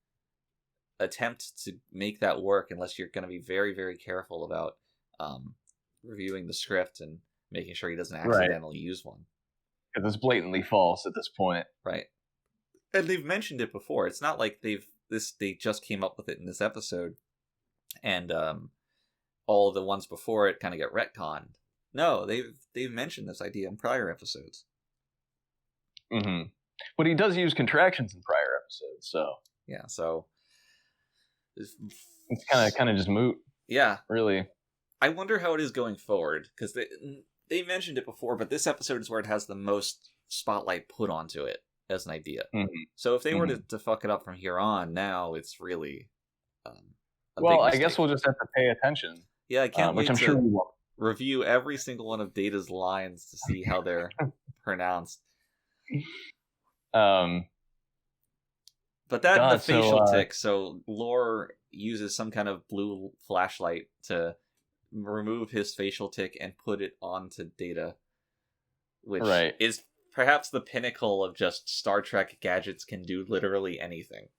attempt to make that work unless you're going to be very, very careful about reviewing the script and making sure he doesn't accidentally use one. Because it's blatantly false at this point. Right. And they've mentioned it before. It's not like they just came up with it in this episode, and all of the ones before it kind of get retconned. No, they've mentioned this idea in prior episodes. Mm-hmm. But he does use contractions in prior episodes, so yeah. So it's kind of just moot. Yeah, really. I wonder how it is going forward, because they mentioned it before, but this episode is where it has the most spotlight put onto it as an idea. Mm-hmm. So if they were to fuck it up from here on, now it's really a well, big I mistake. guess we'll just have to pay attention. Yeah, I can't wait which I'm to sure we will. review every single one of Data's lines to see how they're pronounced. Um, But that God, the facial so, tick, so Lore uses some kind of blue flashlight to remove his facial tick and put it onto Data, which Right. is perhaps the pinnacle of just Star Trek gadgets can do literally anything.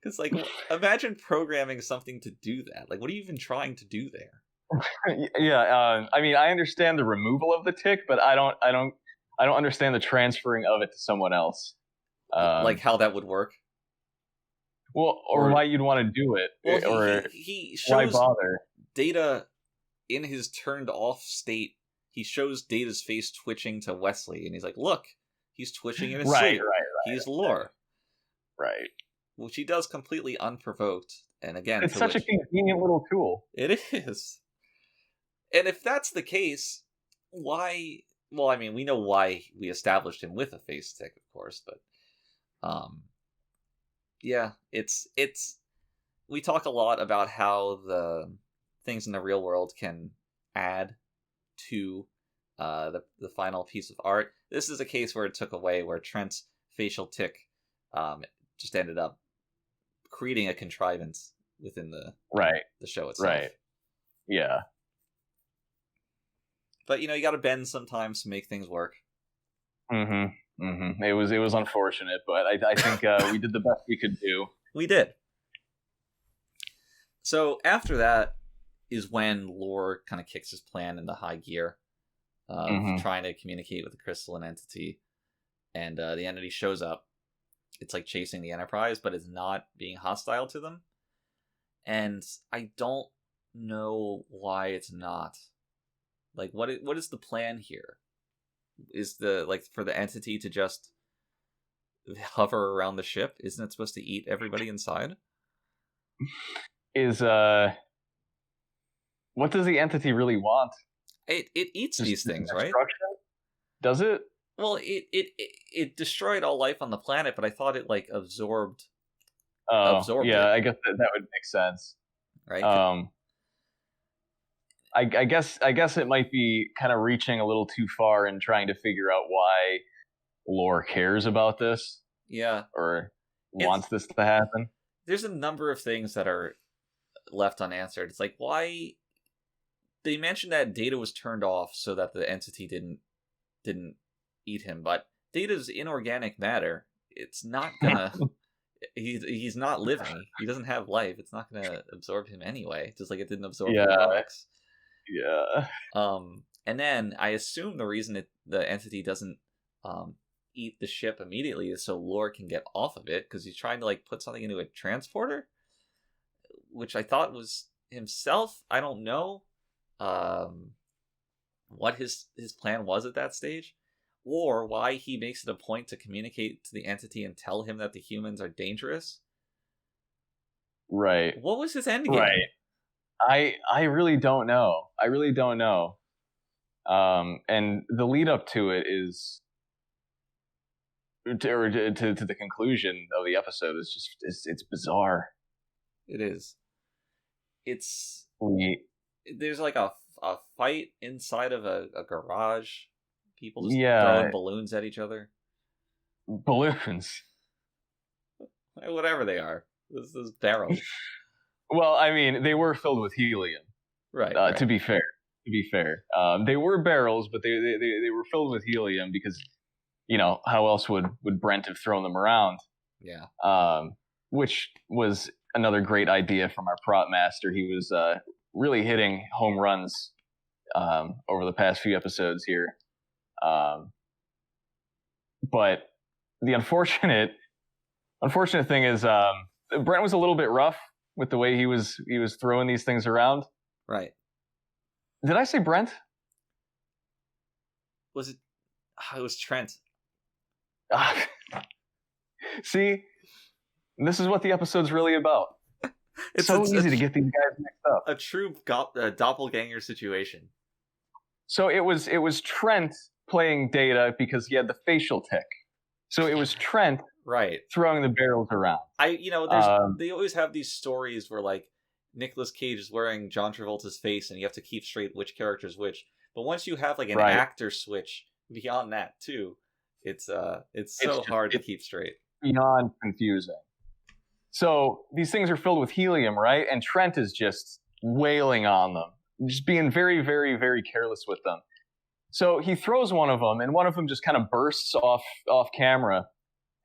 Because, like, imagine programming something to do that. Like, what are you even trying to do there? yeah, I mean, I understand the removal of the tick, but I don't understand the transferring of it to someone else. Like how that would work. Well, or why you'd want to do it, Well, or he why shows bother? Data in his turned off state. He shows Data's face twitching to Wesley, and he's like, "Look, he's twitching in his sleep. He's Lore." Right. Which he does completely unprovoked. And again, It's such a convenient little tool. It is. And if that's the case, why? Well, I mean, we know why we established him with a face tick, of course, but yeah, it's. We talk a lot about how the things in the real world can add to the final piece of art. This is a case where it took away, where Trent's facial tick just ended up creating a contrivance within the show itself. Right. Yeah. But you got to bend sometimes to make things work. It was unfortunate, but I think we did the best we could do. We did. So after that is when Lore kind of kicks his plan into high gear, trying to communicate with the crystalline entity, and the entity shows up. It's like chasing the Enterprise, but it's not being hostile to them. And I don't know why it's not. Like, what is the plan here? Is for the entity to just hover around the ship? Isn't it supposed to eat everybody inside? What does the entity really want? It eats these things, right? Does it? Well, it destroyed all life on the planet, but I thought it absorbed. Absorbed. Yeah, I guess that would make sense. Right. I guess it might be kind of reaching a little too far in trying to figure out why Lore cares about this. Yeah. Or wants this to happen. There's a number of things that are left unanswered. It's like, why they mentioned that Data was turned off so that the entity didn't eat him, but Data's inorganic matter. It's not gonna. he's not living. He doesn't have life. It's not gonna absorb him anyway. Just like it didn't absorb the relics. Yeah. And then I assume the reason the entity doesn't eat the ship immediately is so Lore can get off of it, because he's trying to put something into a transporter, which I thought was himself. I don't know what his plan was at that stage, or why he makes it a point to communicate to the entity and tell him that the humans are dangerous. Right. What was his end game? Right. I really don't know. And the lead up to it is to the conclusion of the episode is just it's bizarre. It is. There's a fight inside of a garage. People just throwing balloons at each other. Balloons. Whatever they are. Those barrels. Well, I mean, they were filled with helium. Right. To be fair. They were barrels, but they were filled with helium because, how else would Brent have thrown them around? Yeah. Which was another great idea from our prop master. He was really hitting home runs over the past few episodes here. But the unfortunate thing is Brent was a little bit rough with the way he was throwing these things around. Right. Did I say Brent? Was it? It was Trent. See, this is what the episode's really about. It's so easy to get these guys mixed up. A true doppelganger situation. So it was Trent playing Data because he had the facial tick. So it was Trent throwing the barrels around. They always have these stories where like Nicolas Cage is wearing John Travolta's face and you have to keep straight which character is which. But once you have like an actor switch beyond that too, it's hard to keep straight. Beyond confusing. So these things are filled with helium, right? And Trent is just wailing on them, just being very, very, very careless with them. So he throws one of them, and one of them just kind of bursts off camera.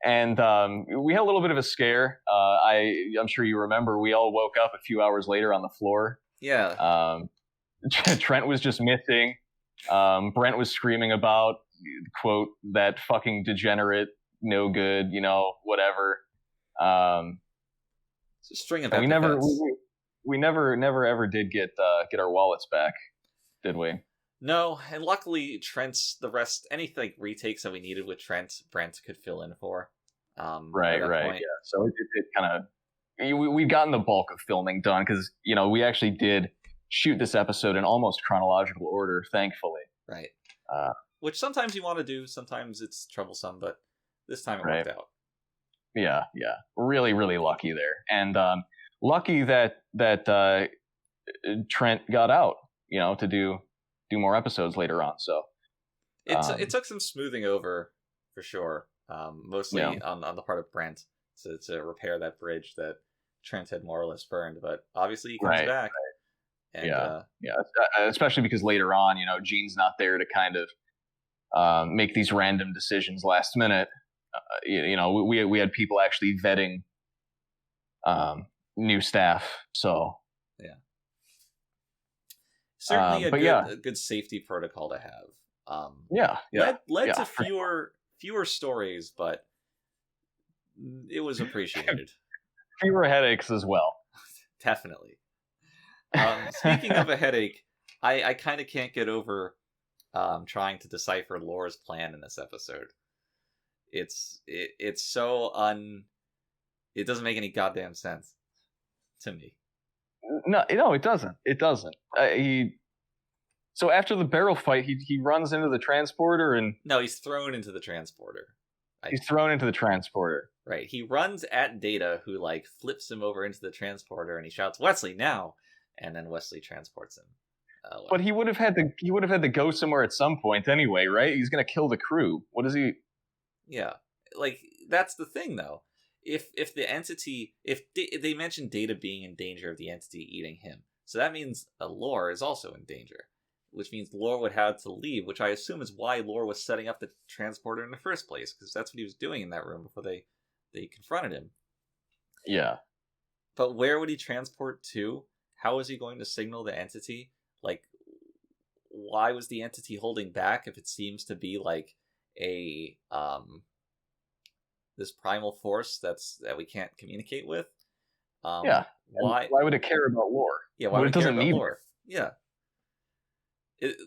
And we had a little bit of a scare. I'm sure you remember. We all woke up a few hours later on the floor. Yeah. Trent was just missing. Brent was screaming about, quote, that fucking degenerate, no good, whatever. It's a string of we never ever did get our wallets back, did we? No, and luckily anything retakes that we needed with Trent, Brent could fill in for. Right. Yeah. So it kind of we'd gotten the bulk of filming done because we actually did shoot this episode in almost chronological order, thankfully. Right. Which sometimes you want to do, sometimes it's troublesome, but this time it worked out. Yeah. Really, really lucky there, and lucky that Trent got out, to do more episodes later on. So it took some smoothing over for sure, mostly on the part of Brent to repair that bridge that Trent had more or less burned. But obviously he comes back. And, especially because later on, Gene's not there to kind of make these random decisions last minute. We had people actually vetting new staff. So certainly a good safety protocol to have. Led to fewer stories, but it was appreciated. Fewer headaches as well. Definitely. Speaking of a headache, I kind of can't get over trying to decipher Lore's plan in this episode. It's so it doesn't make any goddamn sense to me. No, it doesn't. So after the barrel fight, he runs into the transporter and... No, he's thrown into the transporter. He's thrown into the transporter. Right. He runs at Data, who like flips him over into the transporter, and he shouts, "Wesley, now!" And then Wesley transports him. But he would have had to go somewhere at some point anyway, right? He's gonna kill the crew. What is he? Yeah, like that's the thing though. If the entity, if they mentioned Data being in danger of the entity eating him, so that means Lore is also in danger, which means Lore would have to leave, which I assume is why Lore was setting up the transporter in the first place, because that's what he was doing in that room before they confronted him. Yeah. But where would he transport to? How is he going to signal the entity? Like, why was the entity holding back if it seems to be like a this primal force that we can't communicate with? Why would it care about Lore? Yeah, why would it care about Lore? Yeah.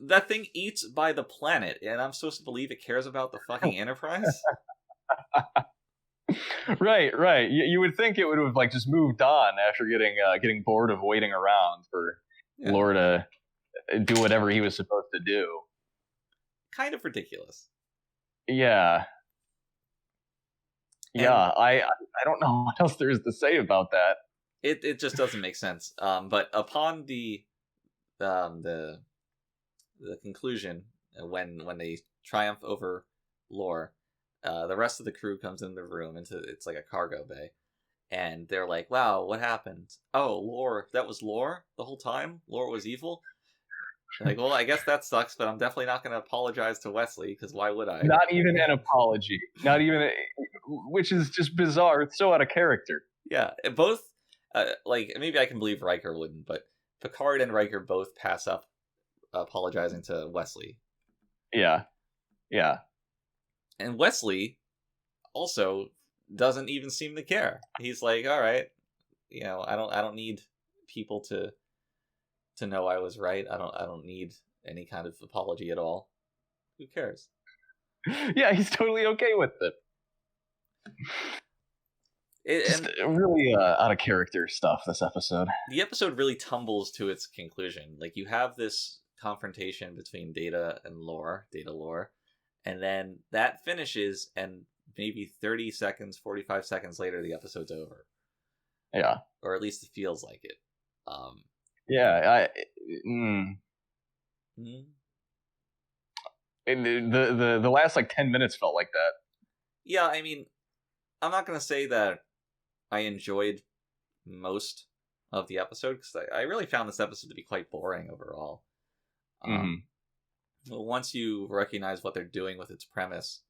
That thing eats by the planet, and I'm supposed to believe it cares about the fucking Enterprise? Right. You would think it would have like just moved on after getting bored of waiting around for Lore to do whatever he was supposed to do. Kind of ridiculous. Yeah. I don't know what else there is to say about that. It just doesn't make sense. But upon the conclusion, when they triumph over Lore, the rest of the crew comes in the room it's like a cargo bay, and they're like, "Wow, what happened? Oh, Lore, that was Lore the whole time? Lore was evil?" Like, well, I guess that sucks, but I'm definitely not going to apologize to Wesley, because why would I? Not even an apology. Which is just bizarre. It's so out of character. Yeah, both, like, maybe I can believe Riker wouldn't, but Picard and Riker both pass up apologizing to Wesley. Yeah. And Wesley also doesn't even seem to care. He's like, all right, I don't need people to know I was right. I don't need any kind of apology at all. Who cares? Yeah, he's totally okay with it. Just And really out of character stuff this episode. the episode really tumbles to its conclusion. Like, you have this confrontation between Datalore, and then that finishes, and maybe 30 seconds, 45 seconds later, the episode's over. Yeah. Or at least it feels like it. Yeah, Hmm? and the last like 10 minutes felt like that. Yeah, I mean, I'm not going to say that I enjoyed most of the episode, because I really found this episode to be quite boring overall. Once you recognize what they're doing with its premise,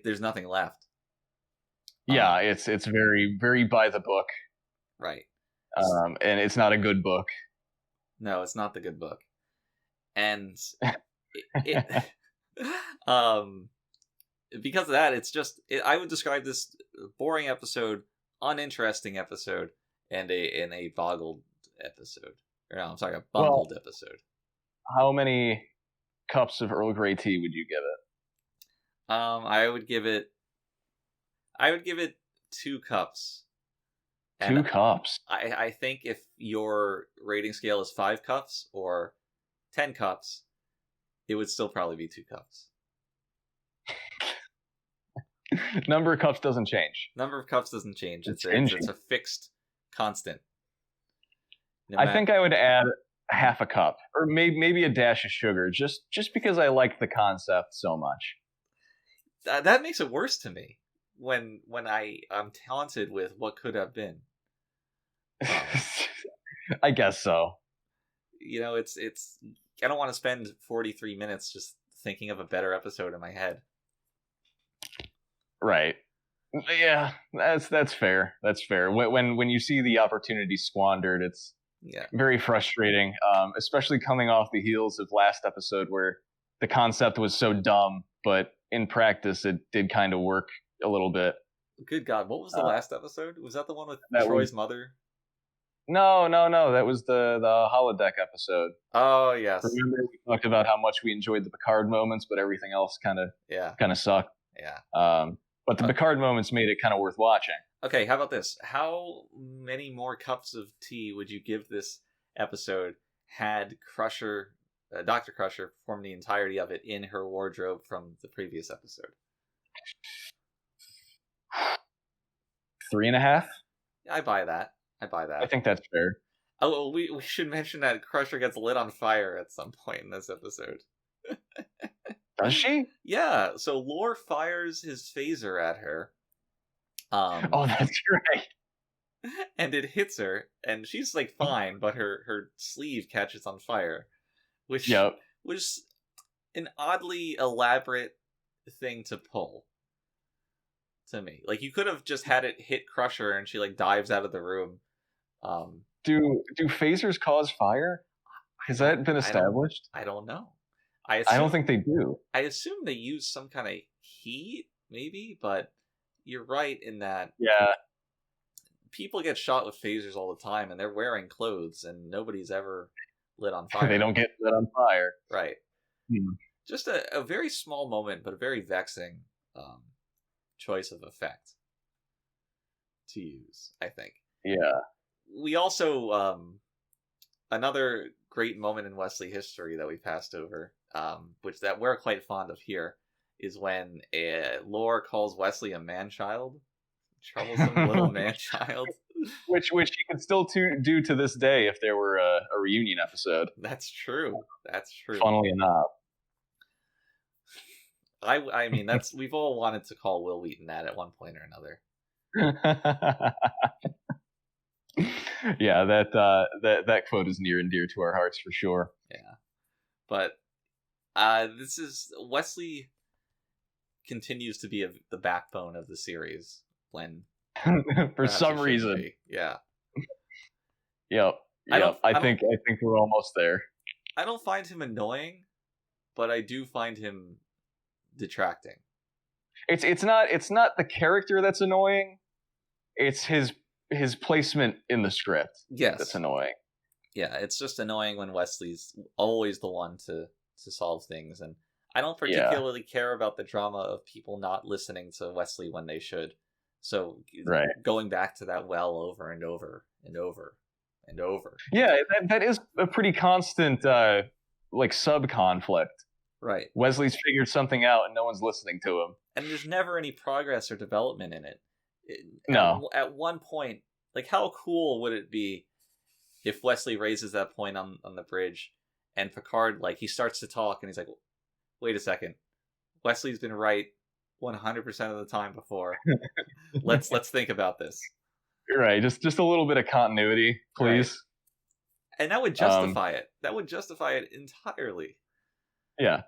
there's nothing left. Yeah, it's very, very by the book. Right. And it's not a good book. No, it's not the good book. And because of that, it's just, I would describe this boring episode, uninteresting episode, and a boggled episode. Or no, I'm sorry, a bungled episode. How many cups of Earl Grey tea would you give it? I would give it 2 cups. 2 cups. I think if your rating scale is 5 cups or 10 cups, it would still probably be 2 cups. Number of cups doesn't change. Number of cups doesn't change. It's a fixed constant. I think I would add half a cup, or maybe a dash of sugar, just because I like the concept so much. That makes it worse to me when I'm talented with what could have been. I guess so. You know, it's I don't want to spend 43 minutes just thinking of a better episode in my head. Right. Yeah, that's fair. That's fair. When you see the opportunity squandered, it's very frustrating. Especially coming off the heels of last episode where the concept was so dumb, but in practice it did kind of work a little bit. Good God, what was the last episode? Was that the one with that Troy's mother? No. That was the holodeck episode. Oh yes. Remember we talked about how much we enjoyed the Picard moments, but everything else kind of sucked. Yeah. But the Picard moments made it kind of worth watching. Okay, how about this? How many more cups of tea would you give this episode had Dr. Crusher performed the entirety of it in her wardrobe from the previous episode? 3.5? I buy that. I think that's fair. Oh, we should mention that Crusher gets lit on fire at some point in this episode. Does she? Yeah, so Lore fires his phaser at her. Oh, that's right. And it hits her, and she's like fine, but her sleeve catches on fire, which was an oddly elaborate thing to pull. To me, like, you could have just had it hit Crusher, and she like dives out of the room. Do phasers cause fire? Has that been established? I don't know. I don't think they do. I assume they use some kind of heat, maybe, but you're right in that. Yeah. People get shot with phasers all the time, and they're wearing clothes, and nobody's ever lit on fire. They don't get lit on fire. Right. Just a very small moment, but a very vexing choice of effect to use, I think. Yeah. We also, another great moment in Wesley history that we passed over, which that we're quite fond of here, is when Lore calls Wesley a man-child. Troublesome little man-child. Which he could still do to this day if there were a reunion episode. That's true. Funnily enough. I mean, we've all wanted to call Will Wheaton that at one point or another. Yeah, that quote is near and dear to our hearts for sure. Yeah, but this is Wesley continues to be the backbone of the series when for some reason. Yeah. Yep. I think we're almost there. I don't find him annoying, but I do find him detracting. It's not the character that's annoying. It's his placement in the script. Yes. That's annoying. Yeah, it's just annoying when Wesley's always the one to solve things, and I don't particularly care about the drama of people not listening to Wesley when they should. So Right. going back to that well over and over and over and over. Yeah, that is a pretty constant like sub conflict. Right. Wesley's figured something out and no one's listening to him. And there's never any progress or development in it. No. At one point, like, how cool would it be if Wesley raises that point on the bridge and Picard, like, he starts to talk and he's like, wait a second. Wesley's been right 100% of the time before. Let's think about this. Right, just a little bit of continuity, please. Right. And that would justify it. That would justify it entirely. Yeah.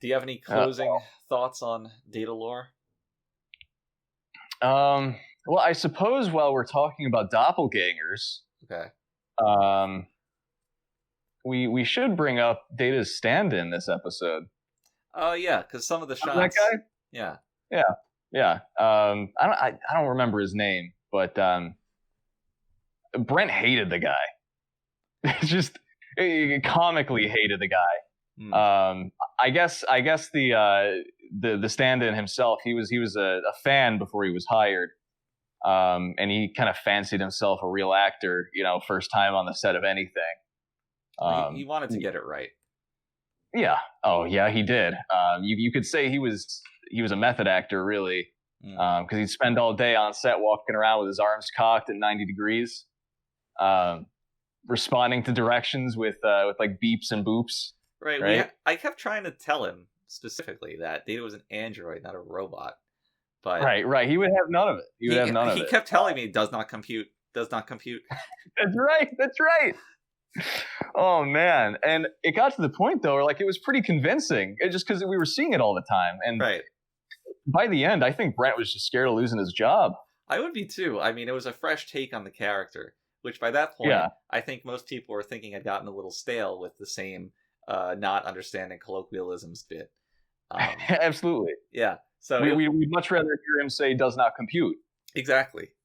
Do you have any closing thoughts on Datalore? Well, I suppose while we're talking about doppelgangers, okay, we should bring up Data's stand-in this episode. Oh yeah, because some of the shots. That guy? Yeah. I don't remember his name, but Brent hated the guy. Just he comically hated the guy. I guess the stand-in himself, he was a fan before he was hired, and he kind of fancied himself a real actor, first time on the set of anything. He wanted to get it right. Yeah. Oh yeah, he did. You could say he was a method actor, really, because he'd spend all day on set walking around with his arms cocked at 90 degrees, responding to directions with like beeps and boops. Right. I kept trying to tell him specifically that Data was an android, not a robot. But right. He would have none of it. He kept telling me does not compute. That's right. Oh man, and it got to the point though where like it was pretty convincing, just because we were seeing it all the time, and by the end, I think Brent was just scared of losing his job. I would be too. I mean, it was a fresh take on the character, which by that point, I think most people were thinking had gotten a little stale with the same not understanding colloquialisms bit. Absolutely. Yeah. So we'd much rather hear him say "does not compute." Exactly.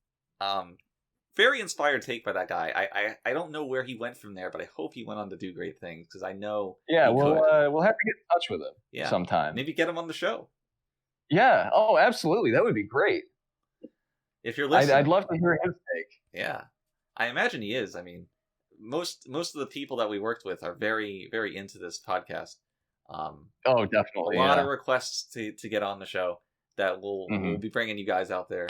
Very inspired take by that guy. I don't know where he went from there, but I hope he went on to do great things because I know. Yeah, we'll have to get in touch with him sometime. Maybe get him on the show. Yeah. Oh, absolutely. That would be great. If you're listening, I'd love to hear his take. Yeah, I imagine he is. I mean, most of the people that we worked with are very, very into this podcast. Oh, definitely. A lot of requests to get on the show that we'll be bringing you guys out there.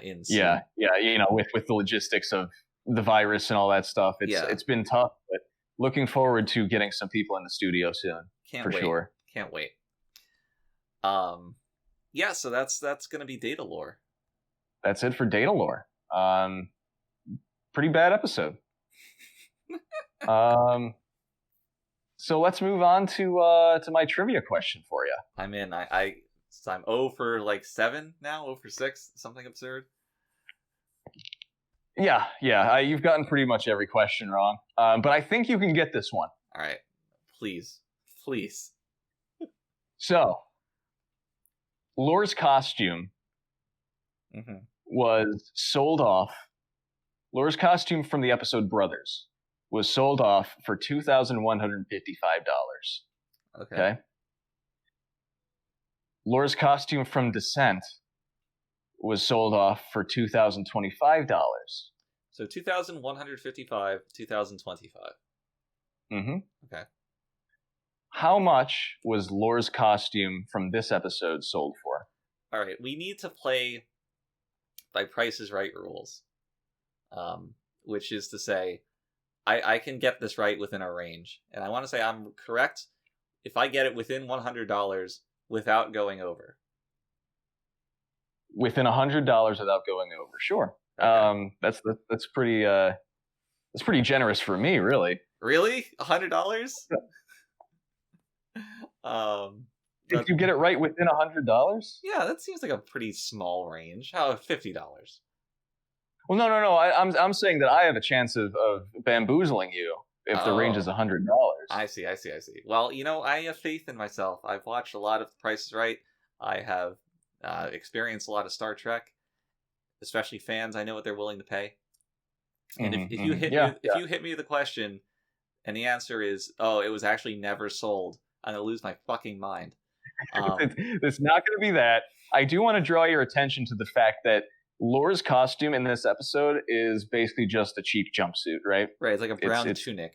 In soon. Yeah, with the logistics of the virus and all that stuff, it's been tough, but looking forward to getting some people in the studio soon. Sure. Can't wait. Yeah, so that's gonna be Datalore. That's it for Datalore. Pretty bad episode. So let's move on to my trivia question for you. I'm in. I'm 0 for like 7 now, 0 for 6, something absurd. Yeah. You've gotten pretty much every question wrong, but I think you can get this one. All right, please. So, Lore's costume was sold off. Lore's costume from the episode Brothers was sold off for $2,155. Okay. Lore's costume from Descent was sold off for $2,025. So 2,155, 2,025. Okay. How much was Lore's costume from this episode sold for? All right, we need to play by Price is Right rules, which is to say, I can get this right within a range, and I want to say I'm correct if I get it within $100 without going over. Within $100 without going over, sure. Okay. That's pretty generous for me, really. Really? $100? If you get it right within $100? Yeah, that seems like a pretty small range. How about $50? Well, no. I'm saying that I have a chance of bamboozling you if the range is $100. I see. Well, I have faith in myself. I've watched a lot of Price is Right. I have experienced a lot of Star Trek, especially fans. I know what they're willing to pay. And if you hit you hit me with a question, and the answer is, oh, it was actually never sold, I'm gonna lose my fucking mind. It's not going to be that. I do want to draw your attention to the fact that Lore's costume in this episode is basically just a cheap jumpsuit, right? Right, it's like a brown tunic.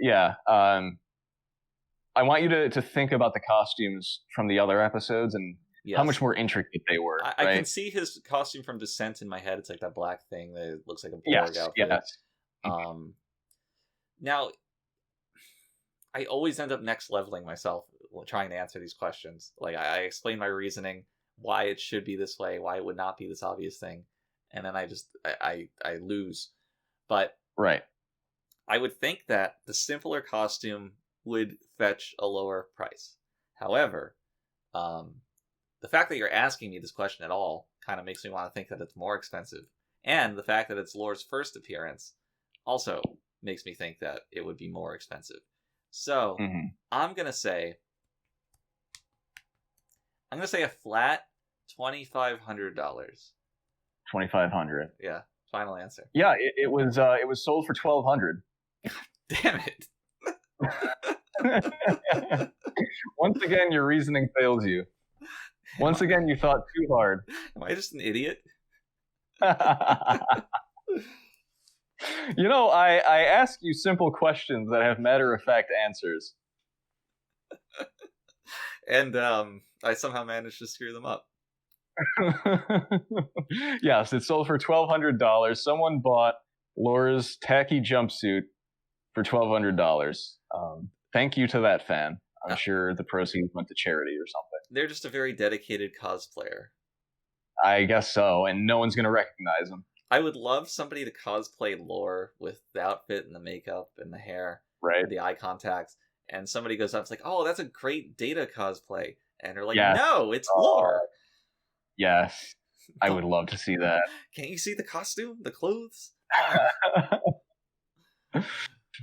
Yeah. I want you to think about the costumes from the other episodes and how much more intricate they were. I can see his costume from Descent in my head. It's like that black thing that looks like a Borg outfit. Yes. Now, I always end up next leveling myself trying to answer these questions. Like I explain my reasoning, why it should be this way, why it would not be this obvious thing, and then I lose. But right, I would think that the simpler costume would fetch a lower price. However, the fact that you're asking me this question at all kind of makes me want to think that it's more expensive, and the fact that it's Lore's first appearance also makes me think that it would be more expensive. So I'm gonna say a flat $2,500. $2,500. Yeah, final answer. Yeah, it was sold for $1,200. Damn it! Once again, your reasoning fails you. Once again, you thought too hard. Am I just an idiot? You know, I ask you simple questions that have matter-of-fact answers. And I somehow managed to screw them up. Yes, it sold for $1,200. Someone bought Laura's tacky jumpsuit for $1,200. Thank you to that fan. I'm sure the proceeds went to charity or something. They're just a very dedicated cosplayer. I guess so, and no one's going to recognize them. I would love somebody to cosplay Lore with the outfit and the makeup and the hair, right? And the eye contacts, and somebody goes up, it's like, "Oh, that's a great Data cosplay," and they're like, "No, it's Lore." Yes, I would love to see that. Can't you see the costume, the clothes?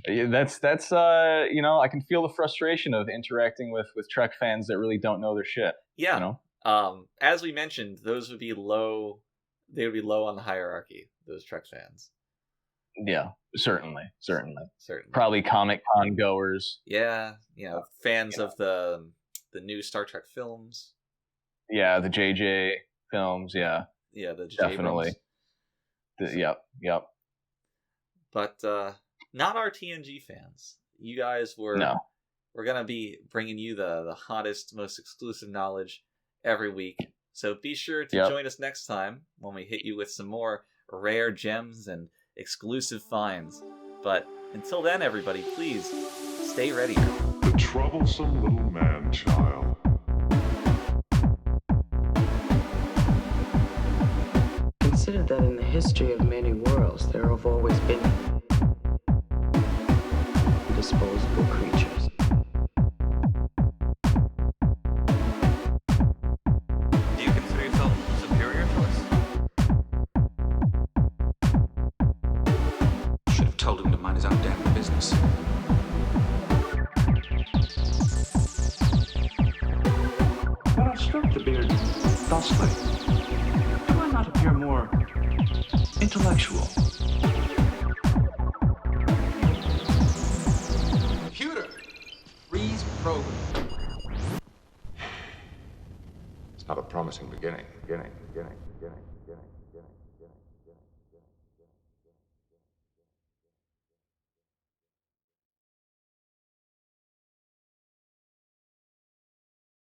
That's you know, I can feel the frustration of interacting with Trek fans that really don't know their shit. Yeah. You know? As we mentioned, those would be low. They would be low on the hierarchy. Those Trek fans. Yeah, certainly. Probably Comic-Con goers. Yeah, fans of the new Star Trek films. Yeah, the JJ films. Yeah. Yeah, the JJ definitely. Yep. But not our TNG fans. You guys were. No. We're gonna be bringing you the hottest, most exclusive knowledge every week. So be sure to join us next time when we hit you with some more rare gems and exclusive finds. But until then, everybody, please stay ready. The troublesome little man-child. Consider that in the history of many worlds, there have always been disposable creatures. Told him to mind his own damn business. When I stroke the beard thusly, do I not appear more intellectual? Computer, freeze program. It's not a promising beginning.